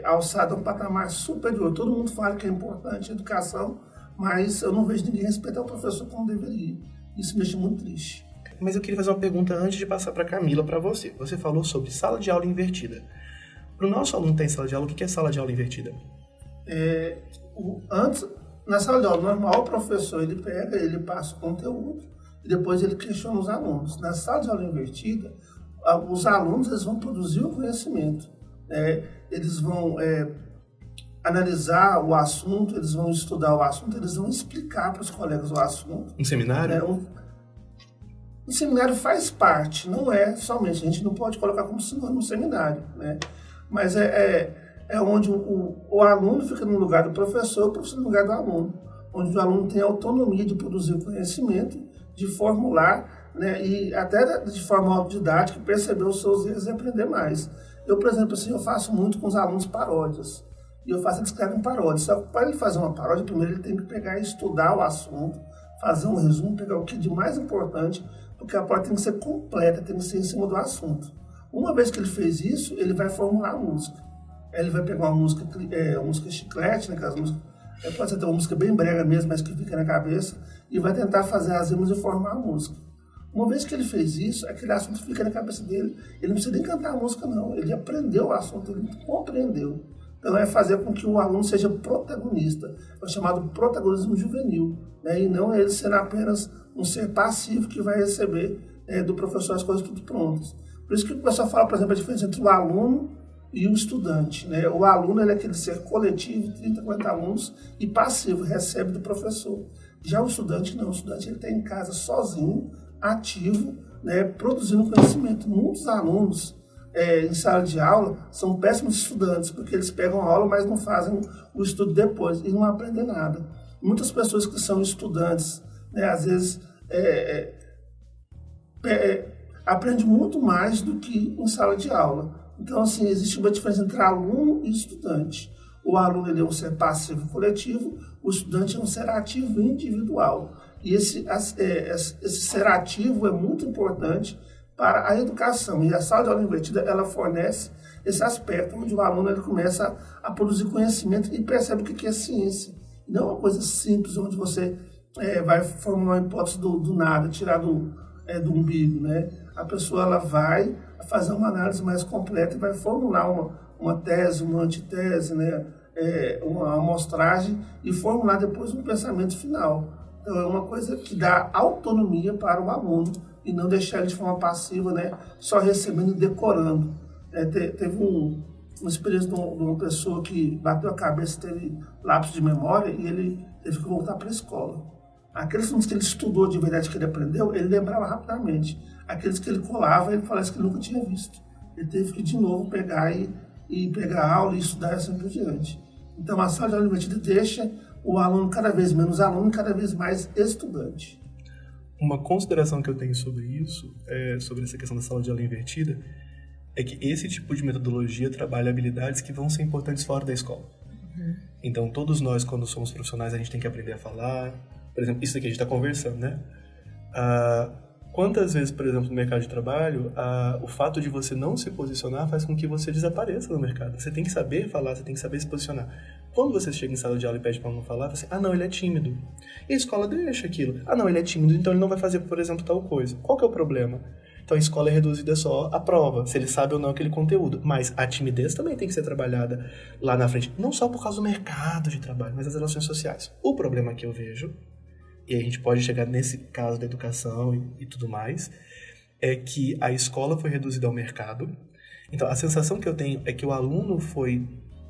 alçada a um patamar superior. Todo mundo fala que é importante a educação, mas eu não vejo ninguém respeitar o professor como deveria. Isso me deixa muito triste. Mas eu queria fazer uma pergunta antes de passar para a Camila, para você. Você falou sobre sala de aula invertida. Para o nosso aluno que tem sala de aula, o que é sala de aula invertida? Na sala de aula normal, o professor ele passa o conteúdo e depois ele questiona os alunos. Na sala de aula invertida, os alunos eles vão produzir o conhecimento. Eles vão analisar o assunto, eles vão estudar o assunto, eles vão explicar para os colegas o assunto. Um seminário? O seminário faz parte, não é somente, a gente não pode colocar como sinônimo seminário, mas é onde o aluno fica no lugar do professor, o professor no lugar do aluno, onde o aluno tem a autonomia de produzir o conhecimento, de formular, e até de forma autodidática, perceber os seus erros e aprender mais. Eu, por exemplo, eu faço muito com os alunos paródias, e eu faço eles escrevem paródias. Só que para ele fazer uma paródia, primeiro ele tem que pegar e estudar o assunto, fazer um resumo, pegar o que é de mais importante, porque a paródia tem que ser completa, tem que ser em cima do assunto. Uma vez que ele fez isso, ele vai formular a música. Ele vai pegar uma música chiclete, aquelas músicas, pode ser uma música bem brega mesmo, mas que fica na cabeça, e vai tentar fazer as rimas e formar a música. Uma vez que ele fez isso, aquele assunto fica na cabeça dele, ele não precisa nem cantar a música não, ele aprendeu o assunto, ele compreendeu. Então é fazer com que o aluno seja protagonista, é o chamado protagonismo juvenil, e não ele ser apenas um ser passivo que vai receber do professor as coisas tudo prontas. Por isso que o pessoal fala, por exemplo, a diferença entre o aluno e o estudante. O aluno ele é aquele ser coletivo, 30, 40 alunos, e passivo, recebe do professor. Já o estudante não, o estudante ele está em casa sozinho, ativo, né, produzindo conhecimento. Muitos alunos em sala de aula são péssimos estudantes, porque eles pegam a aula, mas não fazem o estudo depois e não aprendem nada. Muitas pessoas que são estudantes, né, às vezes, aprendem muito mais do que em sala de aula. Então, assim, existe uma diferença entre aluno e estudante. O aluno ele é um ser passivo coletivo, o estudante é um ser ativo individual. E esse ser ativo é muito importante para a educação. E a sala de aula invertida, ela fornece esse aspecto, onde o aluno ele começa a produzir conhecimento e percebe o que é ciência. Não é uma coisa simples, onde você vai formular uma hipótese do nada, tirar do umbigo, né? A pessoa ela vai fazer uma análise mais completa e vai formular uma tese, uma antitese, né? Uma amostragem e formular depois um pensamento final. Então, é uma coisa que dá autonomia para o aluno e não deixar ele de forma passiva, né? Só recebendo e decorando. Teve uma experiência de uma pessoa que bateu a cabeça, teve lapso de memória e ele teve que voltar para a escola. Aqueles assuntos que ele estudou de verdade, que ele aprendeu, ele lembrava rapidamente. Aqueles que ele colava, ele falava que ele nunca tinha visto. Ele teve que, de novo, pegar e pegar a aula e estudar assim por diante. Então, a sala de aula invertida deixa o aluno cada vez menos aluno e cada vez mais estudante. Uma consideração que eu tenho sobre isso, sobre essa questão da sala de aula invertida, é que esse tipo de metodologia trabalha habilidades que vão ser importantes fora da escola. Uhum. Então, todos nós, quando somos profissionais, a gente tem que aprender a falar. Por exemplo, isso aqui a gente está conversando, né? Quantas vezes, por exemplo, no mercado de trabalho, o fato de você não se posicionar faz com que você desapareça no mercado. Você tem que saber falar, você tem que saber se posicionar. Quando você chega em sala de aula e pede para não falar, você não, ele é tímido. E a escola deixa aquilo. Não, ele é tímido, então ele não vai fazer, por exemplo, tal coisa. Qual que é o problema? Então a escola é reduzida só à prova, se ele sabe ou não aquele conteúdo. Mas a timidez também tem que ser trabalhada lá na frente. Não só por causa do mercado de trabalho, mas das relações sociais. O problema que eu vejo, e a gente pode chegar nesse caso da educação e tudo mais, é que a escola foi reduzida ao mercado. Então, a sensação que eu tenho é que o aluno foi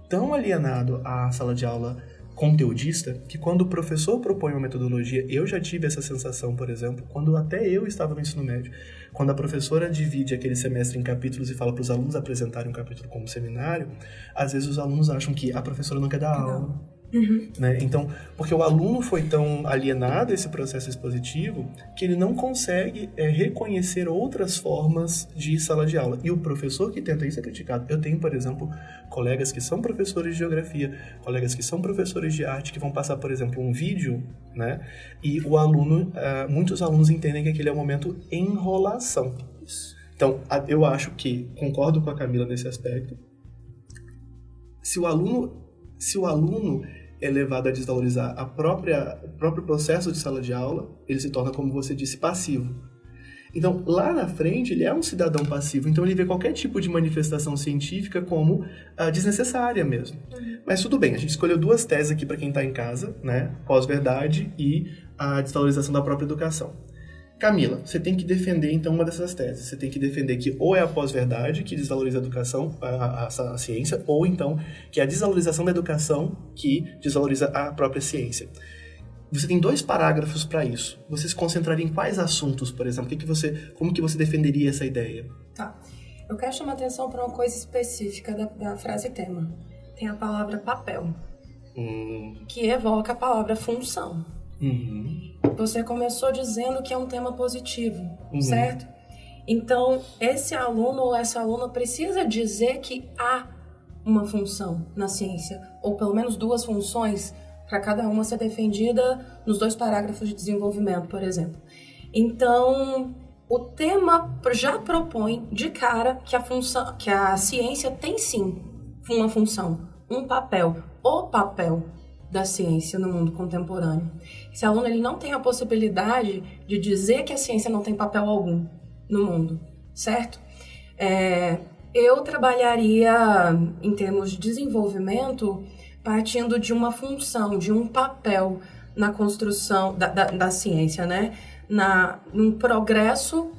tão alienado à sala de aula conteudista que quando o professor propõe uma metodologia, eu já tive essa sensação, por exemplo, quando até eu estava no ensino médio, quando a professora divide aquele semestre em capítulos e fala para os alunos apresentarem um capítulo como seminário, às vezes os alunos acham que a professora não quer dar aula. Uhum. Né? Então, porque o aluno foi tão alienado a esse processo expositivo que ele não consegue reconhecer outras formas de sala de aula. E o professor que tenta isso é criticado. Eu tenho, por exemplo, colegas que são professores de geografia, colegas que são professores de arte, que vão passar, por exemplo, um vídeo, né? E o aluno, muitos alunos entendem que aquele é o momento enrolação. Então, eu acho que, concordo com a Camila nesse aspecto, se o aluno é levado a desvalorizar o próprio processo de sala de aula, ele se torna, como você disse, passivo. Então, lá na frente, ele é um cidadão passivo, então ele vê qualquer tipo de manifestação científica como desnecessária mesmo. Mas tudo bem, a gente escolheu duas teses aqui para quem está em casa, né? Pós-verdade e a desvalorização da própria educação. Camila, você tem que defender, então, uma dessas teses. Você tem que defender que ou é a pós-verdade que desvaloriza a educação, a ciência, ou, então, que é a desvalorização da educação que desvaloriza a própria ciência. Você tem 2 parágrafos para isso. Você se concentraria em quais assuntos, por exemplo? Como que você defenderia essa ideia? Tá. Eu quero chamar a atenção para uma coisa específica da frase tema. Tem a palavra papel, que evoca a palavra função. Uhum. Você começou dizendo que é um tema positivo, certo? Então, esse aluno ou essa aluna precisa dizer que há uma função na ciência, ou pelo menos 2 funções, para cada uma ser defendida nos 2 parágrafos de desenvolvimento, por exemplo. Então, o tema já propõe de cara que a ciência tem sim uma função, um papel, o papel da ciência no mundo contemporâneo. Esse aluno ele não tem a possibilidade de dizer que a ciência não tem papel algum no mundo, certo? Eu trabalharia em termos de desenvolvimento partindo de uma função, de um papel na construção da ciência, né? Num progresso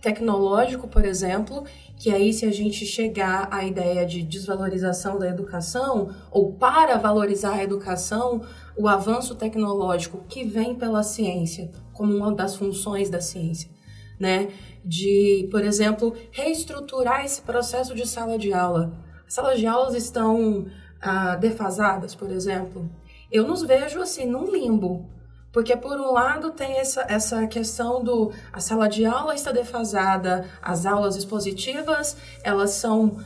tecnológico, por exemplo, que aí se a gente chegar à ideia de desvalorização da educação, ou para valorizar a educação, o avanço tecnológico que vem pela ciência, como uma das funções da ciência. né? De, por exemplo, reestruturar esse processo de sala de aula. As salas de aulas estão defasadas, por exemplo. Eu nos vejo assim, num limbo. Porque, por um lado, tem essa questão a sala de aula está defasada, as aulas expositivas, elas são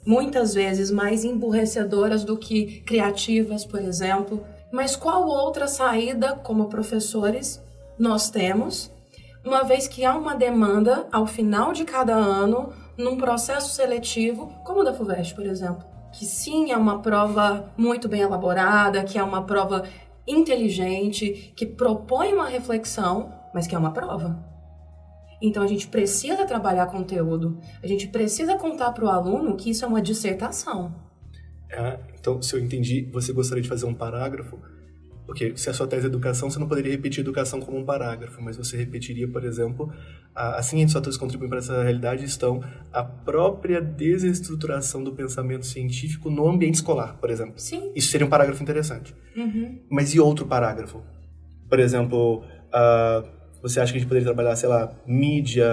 muitas vezes, mais emburrecedoras do que criativas, por exemplo. Mas qual outra saída, como professores, nós temos, uma vez que há uma demanda, ao final de cada ano, num processo seletivo, como o da FUVEST, por exemplo, que sim, é uma prova muito bem elaborada, que é uma prova inteligente, que propõe uma reflexão, mas que é uma prova. Então, a gente precisa trabalhar conteúdo, a gente precisa contar para o aluno que isso é uma dissertação. Então, se eu entendi, você gostaria de fazer um parágrafo, porque se a sua tese é educação, você não poderia repetir educação como um parágrafo, mas você repetiria, por exemplo, assim os fatores que contribuem para essa realidade estão a própria desestruturação do pensamento científico no ambiente escolar, por exemplo. Sim. Isso seria um parágrafo interessante. Uhum. Mas e outro parágrafo? Por exemplo, você acha que a gente poderia trabalhar, sei lá, mídia,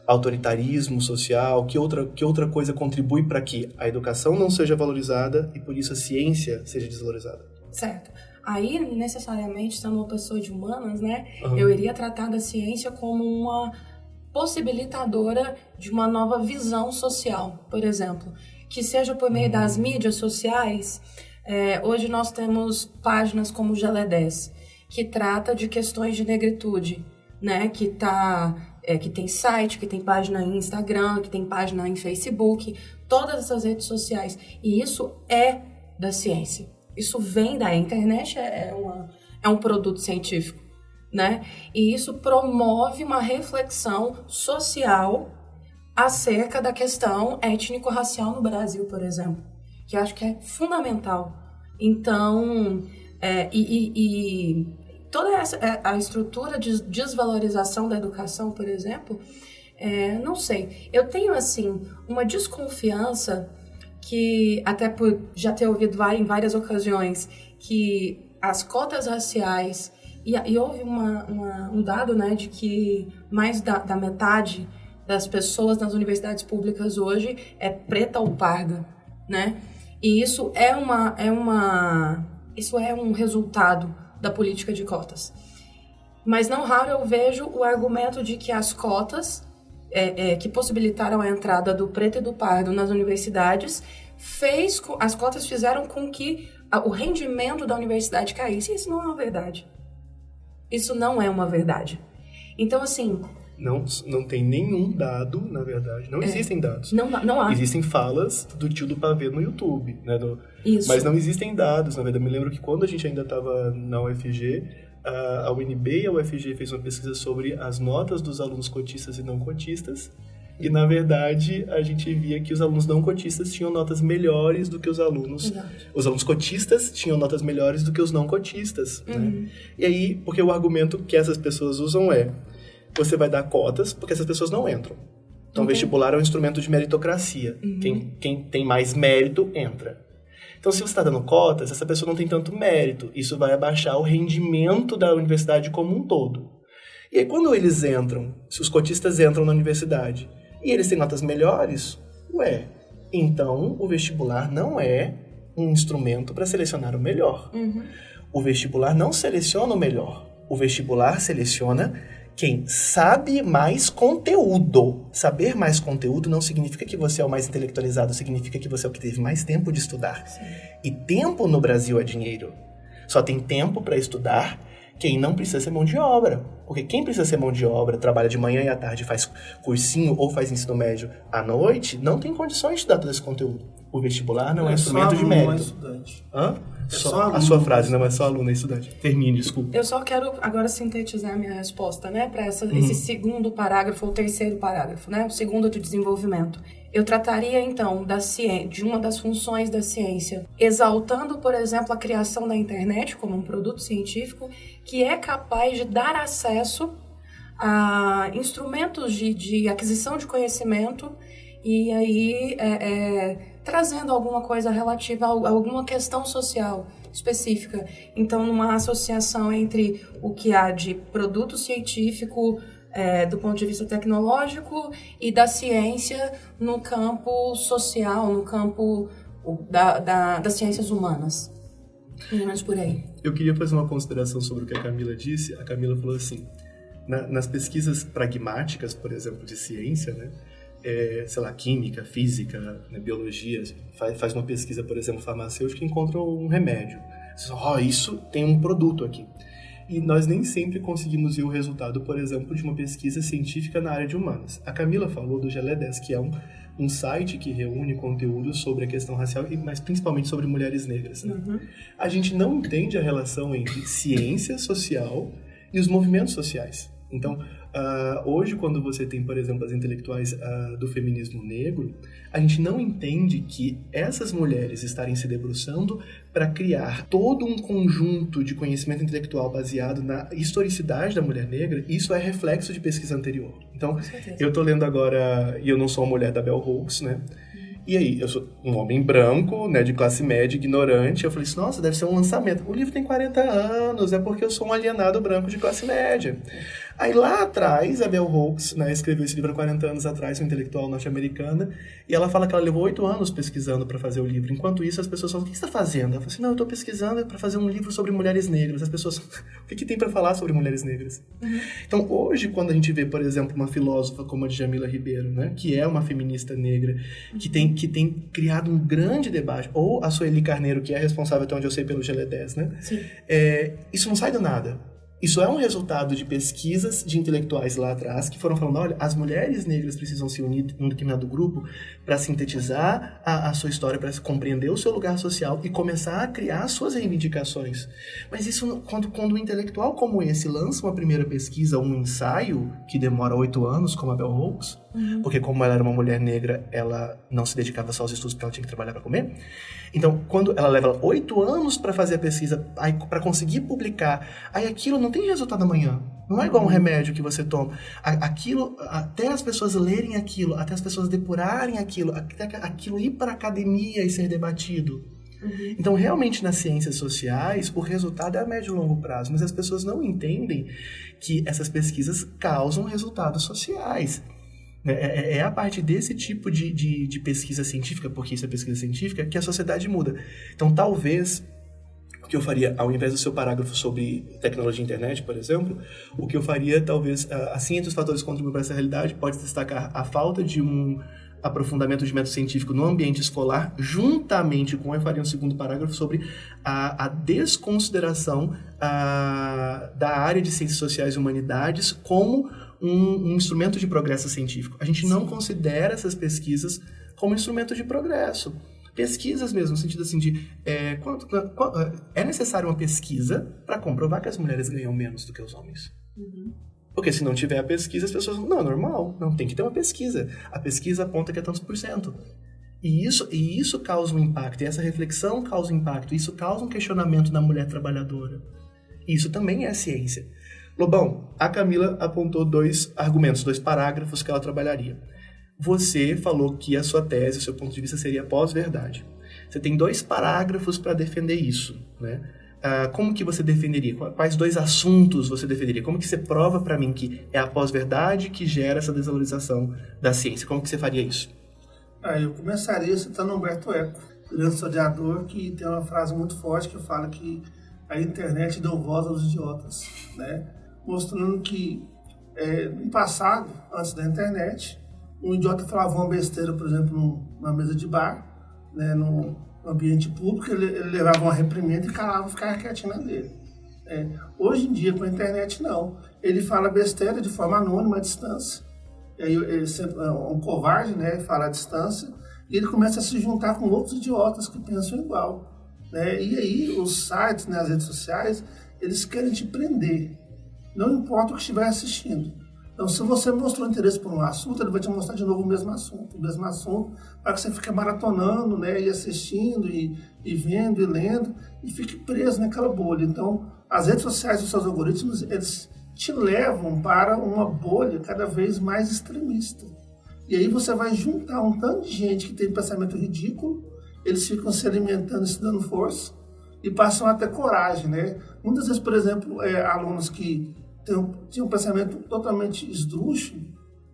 autoritarismo social? Que outra coisa contribui para que a educação não seja valorizada e, por isso, a ciência seja desvalorizada? Certo. Aí, necessariamente, sendo uma pessoa de humanas, né, Uhum. eu iria tratar da ciência como uma possibilitadora de uma nova visão social, por exemplo, que seja por meio das mídias sociais. Hoje nós temos páginas como o Gelé10, que trata de questões de negritude, né, que tem site, que tem página em Instagram, que tem página em Facebook, todas essas redes sociais. E isso é da ciência. Isso vem da internet, é um produto científico, né? E isso promove uma reflexão social acerca da questão étnico-racial no Brasil, por exemplo, que eu acho que é fundamental. Então, toda a estrutura de desvalorização da educação, por exemplo, não sei, eu tenho, assim, uma desconfiança que, até por já ter ouvido em várias ocasiões, que as cotas raciais, e houve um dado, né, de que mais da metade das pessoas nas universidades públicas hoje é preta ou parda, né? E isso isso é um resultado da política de cotas. Mas não raro eu vejo o argumento de que as cotas que possibilitaram a entrada do preto e do pardo nas universidades, as cotas fizeram com que o rendimento da universidade caísse. E isso não é uma verdade. Isso não é uma verdade. Então, assim... Não tem nenhum dado, na verdade. Não existem dados. Não há. Existem falas do tio do pavê no YouTube, né? Isso. Mas não existem dados, na verdade. Eu me lembro que quando a gente ainda estava na UFG, a UNB e a UFG fez uma pesquisa sobre as notas dos alunos cotistas e não cotistas. E, na verdade, a gente via que os alunos não cotistas tinham notas melhores do que os alunos... Exato. Os alunos cotistas tinham notas melhores do que os não cotistas, né? E aí, porque o argumento que essas pessoas usam você vai dar cotas porque essas pessoas não entram. Então, o vestibular é um instrumento de meritocracia. Quem tem mais mérito, entra. Então, se você está dando cotas, essa pessoa não tem tanto mérito. Isso vai abaixar o rendimento da universidade como um todo. E aí, quando eles entram, se os cotistas entram na universidade e eles têm notas melhores, então o vestibular não é um instrumento para selecionar o melhor. O vestibular não seleciona o melhor. O vestibular seleciona quem sabe mais conteúdo. Saber mais conteúdo não significa que você é o mais intelectualizado, significa que você é o que teve mais tempo de estudar. Sim. E tempo no Brasil é dinheiro. Só tem tempo para estudar quem não precisa ser mão de obra. Porque quem precisa ser mão de obra, trabalha de manhã e à tarde, faz cursinho ou faz ensino médio à noite, não tem condições de estudar todo esse conteúdo. O vestibular não é instrumento de mérito. Não é estudante. Hã? Só a sua frase não é só aluno, é estudante. Termine, desculpa. Eu só quero agora sintetizar a minha resposta, né, para esse segundo parágrafo, ou terceiro parágrafo, né, o segundo do desenvolvimento. Eu trataria, então, de uma das funções da ciência, exaltando, por exemplo, a criação da internet como um produto científico que é capaz de dar acesso a instrumentos de aquisição de conhecimento e aí trazendo alguma coisa relativa a alguma questão social específica. Então, numa associação entre o que há de produto científico do ponto de vista tecnológico e da ciência no campo social, no campo das ciências humanas. Pelo menos por aí. Eu queria fazer uma consideração sobre o que a Camila disse. A Camila falou assim, nas pesquisas pragmáticas, por exemplo, de ciência, né? Sei lá, química, física, né, biologia, faz uma pesquisa, por exemplo, farmacêutica e encontra um remédio. Isso tem um produto aqui. E nós nem sempre conseguimos ver o resultado, por exemplo, de uma pesquisa científica na área de humanas. A Camila falou do GLE10, que é um site que reúne conteúdo sobre a questão racial, mas principalmente sobre mulheres negras. Né? Uhum. A gente não entende a relação entre ciência social e os movimentos sociais. Então, hoje, quando você tem, por exemplo, as intelectuais do feminismo negro, a gente não entende que essas mulheres estarem se debruçando para criar todo um conjunto de conhecimento intelectual baseado na historicidade da mulher negra. Isso é reflexo de pesquisa anterior. Então, eu estou lendo agora, e eu não sou uma mulher da Bell Hooks, né? E aí, eu sou um homem branco, né, de classe média, ignorante. Eu falei assim, nossa, deve ser um lançamento. O livro tem 40 anos, é porque eu sou um alienado branco de classe média. Aí lá atrás, a Bell Hooks, né, escreveu esse livro há 40 anos atrás, uma intelectual norte-americana, e ela fala que ela levou 8 anos pesquisando para fazer o livro. Enquanto isso, as pessoas falam, o que você está fazendo? Ela fala assim, não, eu estou pesquisando para fazer um livro sobre mulheres negras. As pessoas, o que tem para falar sobre mulheres negras? Uhum. Então, hoje, quando a gente vê, por exemplo, uma filósofa como a Djamila Ribeiro, né, que é uma feminista negra, que tem criado um grande debate, ou a Sueli Carneiro, que é responsável, até onde eu sei, pelo GLE10, né? Sim. Isso não sai do nada. Isso é um resultado de pesquisas de intelectuais lá atrás que foram falando, olha, as mulheres negras precisam se unir em um determinado grupo para sintetizar a sua história, para compreender o seu lugar social e começar a criar suas reivindicações. Mas isso, quando um intelectual como esse lança uma primeira pesquisa, um ensaio, que demora 8 anos, como a Bell Hooks, porque como ela era uma mulher negra, ela não se dedicava só aos estudos porque ela tinha que trabalhar para comer. Então, quando ela leva 8 anos para fazer a pesquisa, para conseguir publicar, aí aquilo não tem resultado amanhã. Não é igual um remédio que você toma. Aquilo, até as pessoas lerem aquilo, até as pessoas depurarem aquilo, até aquilo ir para a academia e ser debatido. Uhum. Então, realmente, nas ciências sociais, o resultado é a médio e longo prazo, mas as pessoas não entendem que essas pesquisas causam resultados sociais. É a partir desse tipo de pesquisa científica, porque isso é pesquisa científica, que a sociedade muda. Então, talvez, o que eu faria, ao invés do seu parágrafo sobre tecnologia e internet, por exemplo, o que eu faria, talvez, assim, entre os fatores que contribuem para essa realidade, pode destacar a falta de um aprofundamento de método científico no ambiente escolar, juntamente com, eu faria um segundo parágrafo sobre a desconsideração da área de ciências sociais e humanidades como um instrumento de progresso científico. A gente não considera essas pesquisas como instrumento de progresso. Pesquisas mesmo, no sentido assim de... é necessário uma pesquisa para comprovar que as mulheres ganham menos do que os homens. Uhum. Porque se não tiver a pesquisa, as pessoas... Não, é normal. Não, tem que ter uma pesquisa. A pesquisa aponta que é tantos por cento. E isso causa um impacto. E essa reflexão causa um impacto. Isso causa um questionamento na mulher trabalhadora. Isso também é ciência. Lobão, a Camila apontou 2 argumentos, 2 parágrafos que ela trabalharia. Você falou que a sua tese, o seu ponto de vista seria pós-verdade. Você tem 2 parágrafos para defender isso, né? Como que você defenderia? Quais 2 assuntos você defenderia? Como que você prova para mim que é a pós-verdade que gera essa desvalorização da ciência? Como que você faria isso? Eu começaria citando Humberto Eco, grande historiador, que tem uma frase muito forte que fala que a internet deu voz aos idiotas, né? Mostrando que no passado, antes da internet, um idiota falava uma besteira, por exemplo, numa mesa de bar, né, no ambiente público, ele levava uma reprimenda e calava, ficava quietinho na dele. Hoje em dia, com a internet, não. Ele fala besteira de forma anônima, à distância. E aí, ele sempre, um covarde, né, fala à distância, e ele começa a se juntar com outros idiotas que pensam igual. Né? E aí, os sites, né, as redes sociais, eles querem te prender. Não importa o que estiver assistindo. Então, se você mostrou interesse por um assunto, ele vai te mostrar de novo o mesmo assunto, para que você fique maratonando, né, e assistindo, e vendo, e lendo, e fique preso naquela bolha. Então, as redes sociais e os seus algoritmos, eles te levam para uma bolha cada vez mais extremista. E aí você vai juntar um tanto de gente que tem pensamento ridículo, eles ficam se alimentando e se dando força, e passam a ter coragem, né? Muitas vezes, por exemplo, alunos que tinham um pensamento totalmente esdrúxulo,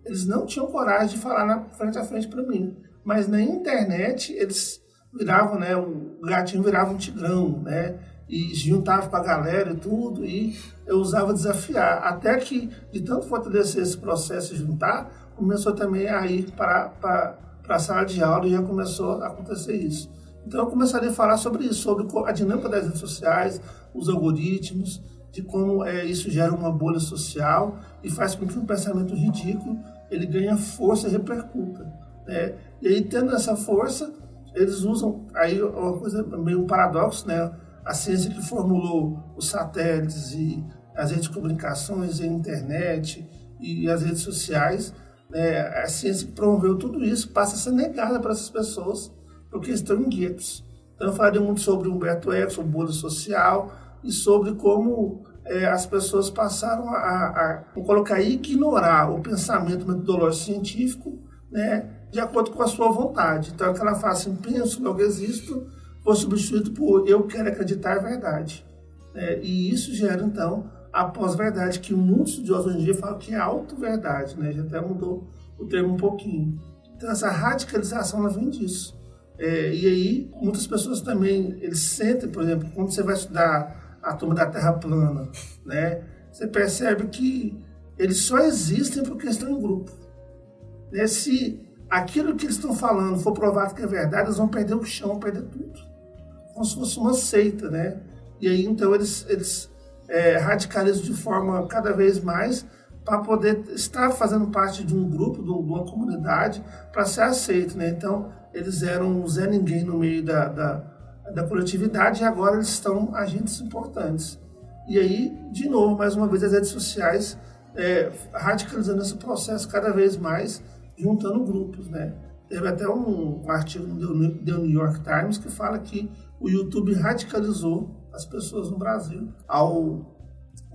eles não tinham coragem de falar frente a frente para mim. Mas na internet, eles viravam, né, o gatinho virava um tigrão, né, e juntava com a galera e tudo, e eu usava desafiar. Até que, de tanto fortalecer esse processo de juntar, começou também a ir para a sala de aula e já começou a acontecer isso. Então eu começaria a falar sobre isso, sobre a dinâmica das redes sociais, os algoritmos, de como isso gera uma bolha social e faz com que um pensamento ridículo ele ganhe força e repercuta, né? E aí, tendo essa força, eles usam, aí uma coisa meio um paradoxo, né? A ciência que formulou os satélites e as redes de comunicações, a internet e as redes sociais, né? A ciência que promoveu tudo isso passa a ser negada para essas pessoas porque estão em guetos. Então eu falaria muito sobre Humberto Eco, sobre bolha social e sobre como as pessoas passaram a colocar e ignorar o pensamento metodológico científico, né, de acordo com a sua vontade. Então, ela fala assim, penso, logo existo, foi substituído por eu quero acreditar é verdade. E isso gera, então, a pós-verdade, que muitos estudiosos hoje em dia falam que é auto-verdade, né, já até mudou o termo um pouquinho. Então, essa radicalização, ela vem disso. E aí, muitas pessoas também, eles sentem, por exemplo, quando você vai estudar a turma da Terra plana, né? Você percebe que eles só existem porque estão em grupo. Né? Se aquilo que eles estão falando for provado que é verdade, eles vão perder o chão, vão perder tudo. Como se fosse uma seita, né? E aí, então, eles radicalizam de forma cada vez mais para poder estar fazendo parte de um grupo, de uma comunidade, para ser aceito, né? Então, eles eram um Zé Ninguém no meio da coletividade e agora eles estão agentes importantes. E aí, de novo, mais uma vez, as redes sociais radicalizando esse processo cada vez mais, juntando grupos, né? Teve até um artigo do The New York Times que fala que o YouTube radicalizou as pessoas no Brasil ao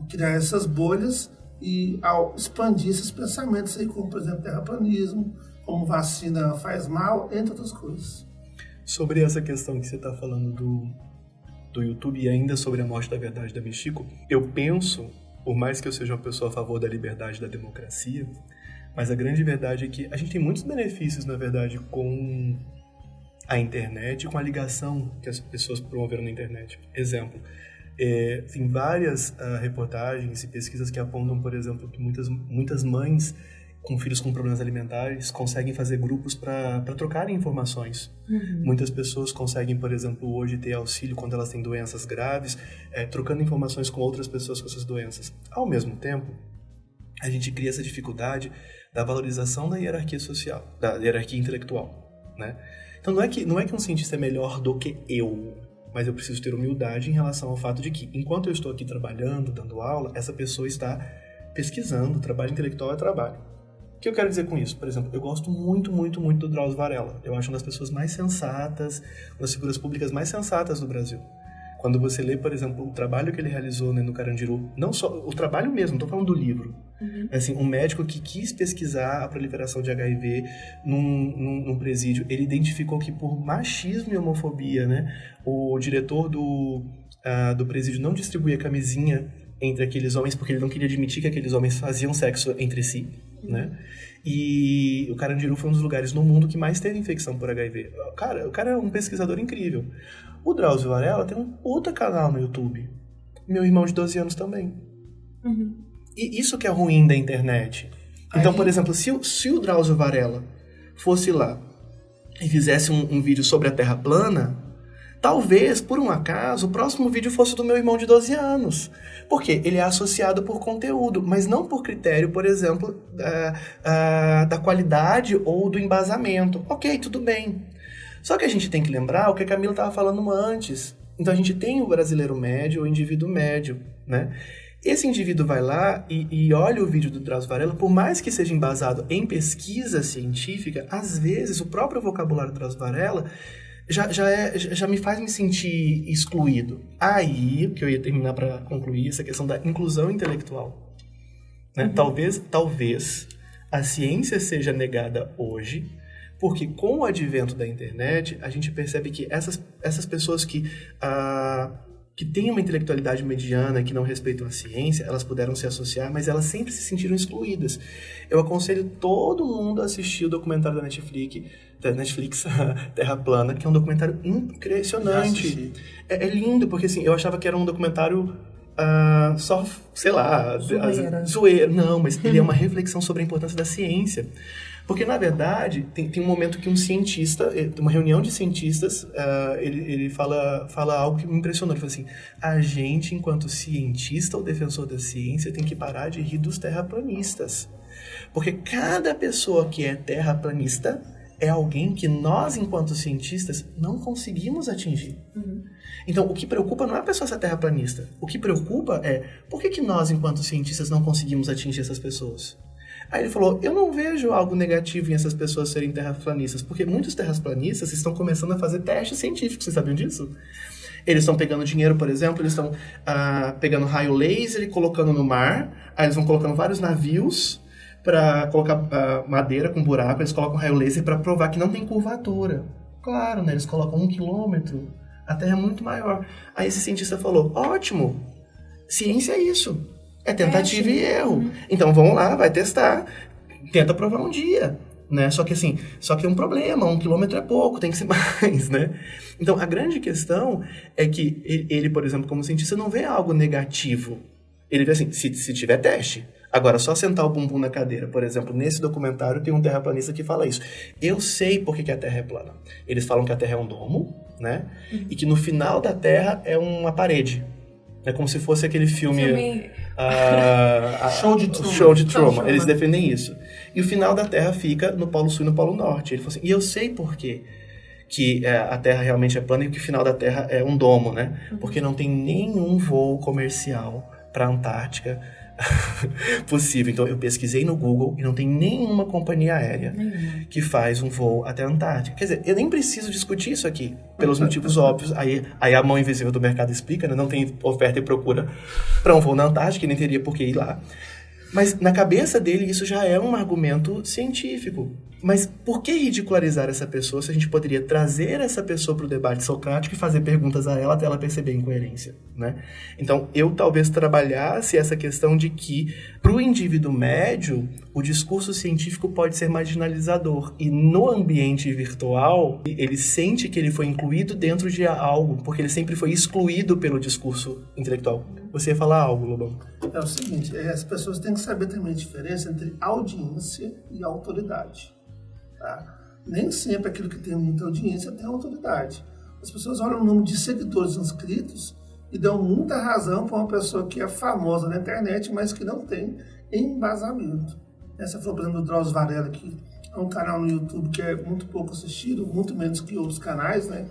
criar essas bolhas e ao expandir esses pensamentos aí, como, por exemplo, terraplanismo, como vacina faz mal, entre outras coisas. Sobre essa questão que você está falando do YouTube e ainda sobre a morte da verdade da Michiko, eu penso, por mais que eu seja uma pessoa a favor da liberdade e da democracia, mas a grande verdade é que a gente tem muitos benefícios, na verdade, com a internet e com a ligação que as pessoas promoveram na internet. Exemplo, tem várias reportagens e pesquisas que apontam, por exemplo, que muitas mães com filhos com problemas alimentares conseguem fazer grupos para trocarem informações. Uhum. Muitas pessoas conseguem, por exemplo, hoje ter auxílio quando elas têm doenças graves, trocando informações com outras pessoas com essas doenças. Ao mesmo tempo, a gente cria essa dificuldade da valorização da hierarquia social, da hierarquia intelectual, né? Então não é que um cientista é melhor do que eu, mas eu preciso ter humildade em relação ao fato de que, enquanto eu estou aqui trabalhando, dando aula, essa pessoa está pesquisando, trabalho intelectual é trabalho. O que eu quero dizer com isso? Por exemplo, eu gosto muito, muito, muito do Drauzio Varela. Eu acho uma das pessoas mais sensatas, uma das figuras públicas mais sensatas do Brasil. Quando você lê, por exemplo, o trabalho que ele realizou, né, no Carandiru, não só o trabalho mesmo, não estou falando do livro. Uhum. Assim, um médico que quis pesquisar a proliferação de HIV num presídio, ele identificou que por machismo e homofobia, né, o diretor do presídio não distribuía camisinha entre aqueles homens porque ele não queria admitir que aqueles homens faziam sexo entre si. Né? E o Carandiru foi um dos lugares no mundo que mais teve infecção por HIV. O cara é um pesquisador incrível. O Drauzio Varela tem um puta canal no YouTube. Meu irmão de 12 anos também. Uhum. E isso que é ruim da internet. Então, por exemplo, se o Drauzio Varela fosse lá e fizesse um vídeo sobre a Terra plana, talvez, por um acaso, o próximo vídeo fosse do meu irmão de 12 anos. Porque ele é associado por conteúdo, mas não por critério, por exemplo, da qualidade ou do embasamento. Ok, tudo bem. Só que a gente tem que lembrar o que a Camila estava falando antes. Então a gente tem o brasileiro médio, o indivíduo médio, né? Esse indivíduo vai lá e olha o vídeo do Drauzio Varela, por mais que seja embasado em pesquisa científica, às vezes o próprio vocabulário do Drauzio Varela já me faz me sentir excluído. Aí, que eu ia terminar para concluir, essa questão da inclusão intelectual. Né? Uhum. Talvez a ciência seja negada hoje, porque com o advento da internet, a gente percebe que essas pessoas que que têm uma intelectualidade mediana, que não respeitam a ciência, elas puderam se associar, mas elas sempre se sentiram excluídas. Eu aconselho todo mundo a assistir o documentário da Netflix Terra Plana, que é um documentário impressionante. É lindo, porque assim, eu achava que era um documentário só, sei lá... Zoeira. Não, mas ele é uma reflexão sobre a importância da ciência. Porque, na verdade, tem um momento que um cientista, uma reunião de cientistas, ele fala algo que me impressionou. Ele fala assim, a gente, enquanto cientista ou defensor da ciência, tem que parar de rir dos terraplanistas. Porque cada pessoa que é terraplanista é alguém que nós, enquanto cientistas, não conseguimos atingir. Então, o que preocupa não é a pessoa ser terraplanista. O que preocupa é, por que nós, enquanto cientistas, não conseguimos atingir essas pessoas? Aí ele falou, eu não vejo algo negativo em essas pessoas serem terraplanistas, porque muitos terraplanistas estão começando a fazer testes científicos, vocês sabiam disso? Eles estão pegando dinheiro, por exemplo, eles estão pegando raio laser e colocando no mar, aí eles vão colocando vários navios para colocar madeira com buraco, eles colocam raio laser para provar que não tem curvatura. Claro, né? Eles colocam 1 quilômetro, a Terra é muito maior. Aí esse cientista falou, ótimo, ciência é isso. É tentativa e erro. Então, vamos lá, vai testar. Tenta provar um dia, né? Só que é um problema. 1 quilômetro é pouco, tem que ser mais, né? Então, a grande questão é que ele, por exemplo, como cientista, não vê algo negativo. Ele vê assim, se tiver teste. Agora, só sentar o bumbum na cadeira. Por exemplo, nesse documentário tem um terraplanista que fala isso. Eu sei por que a Terra é plana. Eles falam que a Terra é um domo, né? E que no final da Terra é uma parede. É como se fosse aquele filme... Show de Truman. Eles defendem isso. E o final da Terra fica no Polo Sul e no Polo Norte. Ele falou assim, e eu sei por quê que a Terra realmente é plana e que o final da Terra é um domo, né? Porque não tem nenhum voo comercial para a Antártica possível. Então, eu pesquisei no Google e não tem nenhuma companhia aérea que faz um voo até a Antártica. Quer dizer, eu nem preciso discutir isso aqui, pelos motivos óbvios. Aí a mão invisível do mercado explica, né? Não tem oferta e procura para um voo na Antártica, nem teria por que ir lá. Mas na cabeça dele isso já é um argumento científico. Mas por que ridicularizar essa pessoa se a gente poderia trazer essa pessoa para o debate socrático e fazer perguntas a ela até ela perceber a incoerência, né? Então, eu talvez trabalhasse essa questão de que, para o indivíduo médio, o discurso científico pode ser marginalizador. E no ambiente virtual, ele sente que ele foi incluído dentro de algo, porque ele sempre foi excluído pelo discurso intelectual. Você ia falar algo, Lobão? É o seguinte, as pessoas têm que saber também a diferença entre audiência e autoridade. Tá? Nem sempre aquilo que tem muita audiência tem autoridade. As pessoas olham o número de seguidores inscritos e dão muita razão para uma pessoa que é famosa na internet, mas que não tem embasamento. Você falou, por exemplo, do Drauzio Varela, que é um canal no YouTube que é muito pouco assistido, muito menos que outros canais, né?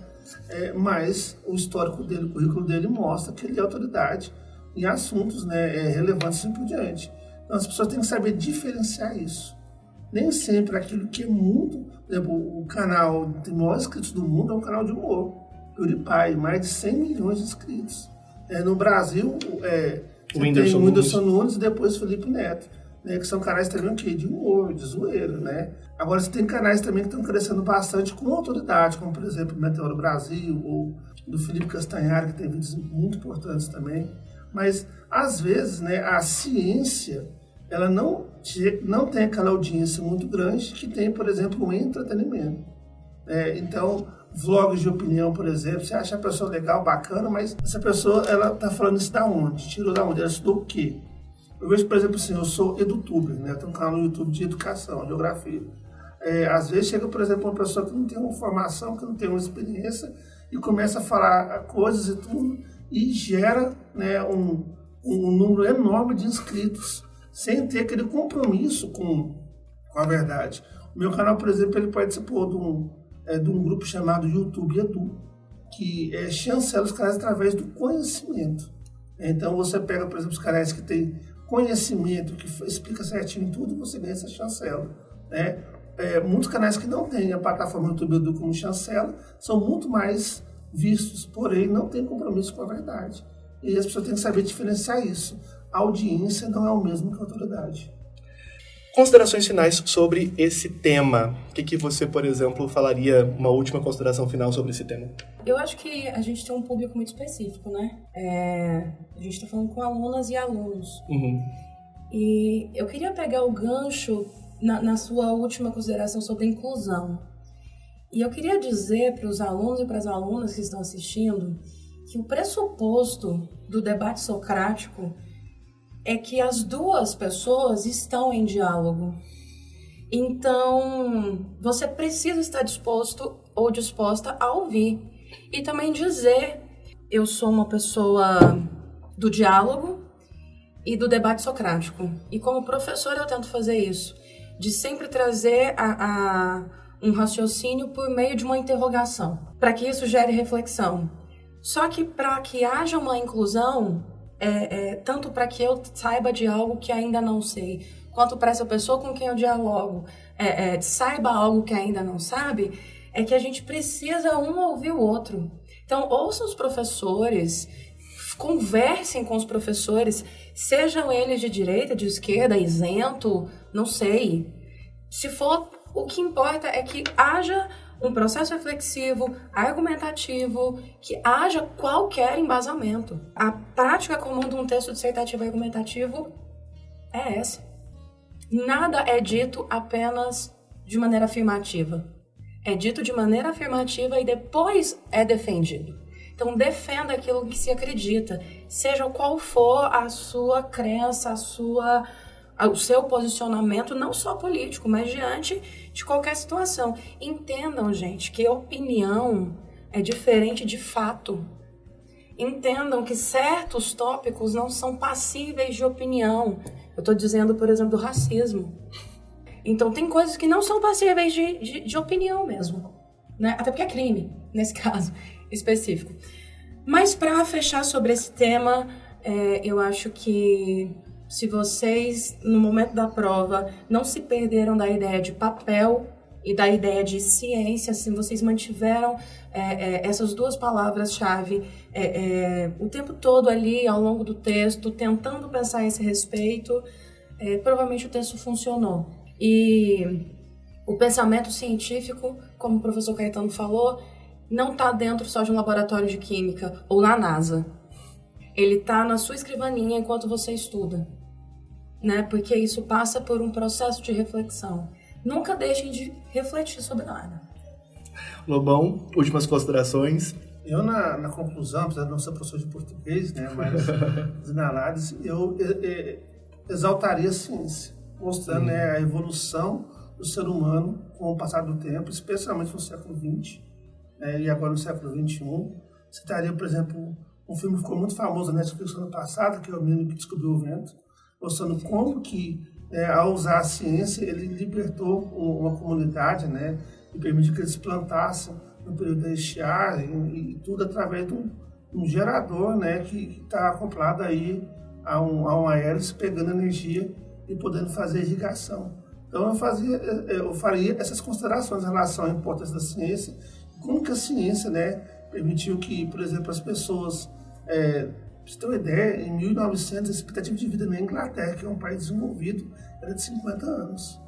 Mas o histórico dele, o currículo dele mostra que ele é autoridade em assuntos, né, relevantes e assim por diante. Então as pessoas têm que saber diferenciar isso. Nem sempre aquilo que é muito... Por exemplo, o canal que tem maiores inscritos do mundo é um canal de humor. PewDiePie, mais de 100 milhões de inscritos. No Brasil, o Whindersson Nunes e depois Felipe Neto, né, que são canais também de humor, de zoeira, né? Agora, você tem canais também que estão crescendo bastante com autoridade, como, por exemplo, o Meteoro Brasil, ou do Felipe Castanhari, que tem vídeos muito importantes também. Mas, às vezes, né, a ciência... ela não tem aquela audiência muito grande que tem, por exemplo, o entretenimento. Então, vlogs de opinião, por exemplo, você acha a pessoa legal, bacana, mas essa pessoa, ela tá falando isso da onde? Tirou da onde? Ela estudou o quê? Eu vejo, por exemplo, assim, eu sou edutuber, né? Eu tenho um canal no YouTube de educação, geografia. Às vezes chega, por exemplo, uma pessoa que não tem uma formação, que não tem uma experiência, e começa a falar coisas e tudo, e gera, né, um número enorme de inscritos, sem ter aquele compromisso com a verdade. O meu canal, por exemplo, ele participou de um grupo chamado YouTube Edu, que chancela os canais através do conhecimento. Então, você pega, por exemplo, os canais que têm conhecimento, que explica certinho tudo, você ganha essa chancela, né? Muitos canais que não têm a plataforma YouTube Edu como chancela são muito mais vistos, porém não têm compromisso com a verdade. E as pessoas têm que saber diferenciar isso. A audiência não é o mesmo que a autoridade. Considerações finais sobre esse tema. O que você, por exemplo, falaria, uma última consideração final sobre esse tema? Eu acho que a gente tem um público muito específico, né? A gente está falando com alunas e alunos. Uhum. E eu queria pegar o gancho na sua última consideração sobre inclusão. E eu queria dizer para os alunos e para as alunas que estão assistindo que o pressuposto do debate socrático é que as duas pessoas estão em diálogo. Então, você precisa estar disposto ou disposta a ouvir. E também dizer, eu sou uma pessoa do diálogo e do debate socrático. E como professora eu tento fazer isso, de sempre trazer um raciocínio por meio de uma interrogação, para que isso gere reflexão. Só que para que haja uma inclusão, tanto para que eu saiba de algo que ainda não sei, quanto para essa pessoa com quem eu dialogo saiba algo que ainda não sabe, é que a gente precisa um ouvir o outro. Então, ouçam os professores, conversem com os professores, sejam eles de direita, de esquerda, isento, não sei. Se for, o que importa é que haja um processo reflexivo, argumentativo, que haja qualquer embasamento. A prática comum de um texto dissertativo argumentativo é essa. Nada é dito apenas de maneira afirmativa. É dito de maneira afirmativa e depois é defendido. Então, defenda aquilo que se acredita, seja qual for a sua crença, o seu posicionamento, não só político, mas diante de qualquer situação. Entendam, gente, que opinião é diferente de fato. Entendam que certos tópicos não são passíveis de opinião. Eu estou dizendo, por exemplo, do racismo. Então, tem coisas que não são passíveis de opinião mesmo, né? Até porque é crime, nesse caso específico. Mas, para fechar sobre esse tema, eu acho que se vocês, no momento da prova, não se perderam da ideia de papel e da ideia de ciência, se vocês mantiveram essas duas palavras-chave o tempo todo ali, ao longo do texto, tentando pensar a esse respeito, provavelmente o texto funcionou. E o pensamento científico, como o professor Caetano falou, não está dentro só de um laboratório de química ou na NASA. Ele está na sua escrivaninha enquanto você estuda, né? Porque isso passa por um processo de reflexão. Nunca deixem de refletir sobre nada. Lobão, últimas considerações? Eu, na conclusão, apesar de não ser professor de português, né, mas na análise, eu exaltaria a ciência, mostrando a evolução do ser humano com o passar do tempo, especialmente no século XX, e agora no século XXI. Citaria, por exemplo, um filme que ficou muito famoso na Netflix no ano passado, que é O Menino que Descobriu o Vento, mostrando como que, ao usar a ciência, ele libertou uma comunidade, né, e permitiu que eles plantassem no período da estiagem e tudo através de um gerador, né, que está acoplado aí a uma hélice pegando energia e podendo fazer irrigação. Então eu faria essas considerações em relação à importância da ciência, como que a ciência, né, permitiu que, por exemplo, as pessoas, pra você ter uma ideia, em 1900 a expectativa de vida na Inglaterra, que é um país desenvolvido, era de 50 anos.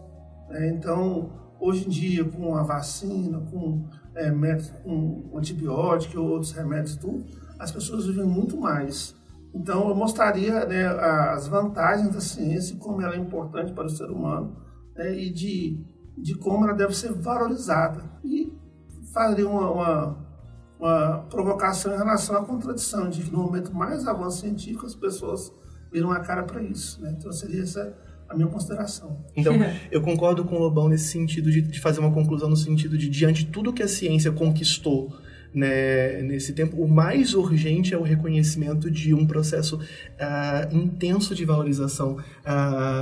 Então, hoje em dia, com a vacina, com com antibiótico ou outros remédios, tudo, as pessoas vivem muito mais. Então, eu mostraria, né, as vantagens da ciência, como ela é importante para o ser humano, né, e de como ela deve ser valorizada. E faria uma provocação em relação à contradição, de que no momento mais avanço científico as pessoas viram a cara para isso, né? Então, seria essa a minha consideração. Então, eu concordo com o Lobão nesse sentido de fazer uma conclusão no sentido de, diante de tudo que a ciência conquistou, né, nesse tempo, o mais urgente é o reconhecimento de um processo intenso de valorização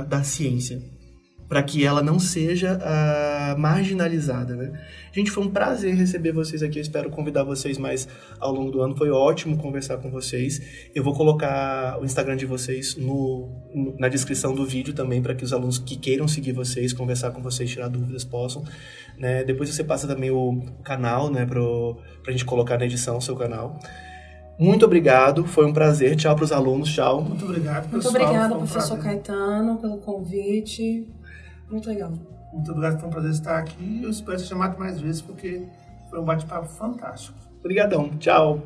da ciência, para que ela não seja marginalizada, né? Gente, foi um prazer receber vocês aqui, eu espero convidar vocês mais ao longo do ano, foi ótimo conversar com vocês. Eu vou colocar o Instagram de vocês na descrição do vídeo também, para que os alunos que queiram seguir vocês, conversar com vocês, tirar dúvidas, possam, né? Depois você passa também o canal, né, pra gente colocar na edição o seu canal. Muito obrigado, foi um prazer, tchau para os alunos, tchau. Muito obrigado, pessoal. Muito obrigada, professor Caetano, pelo convite. Muito legal. Muito obrigado, foi um prazer estar aqui. Eu espero ser chamado mais vezes, porque foi um bate-papo fantástico. Obrigadão. Tchau.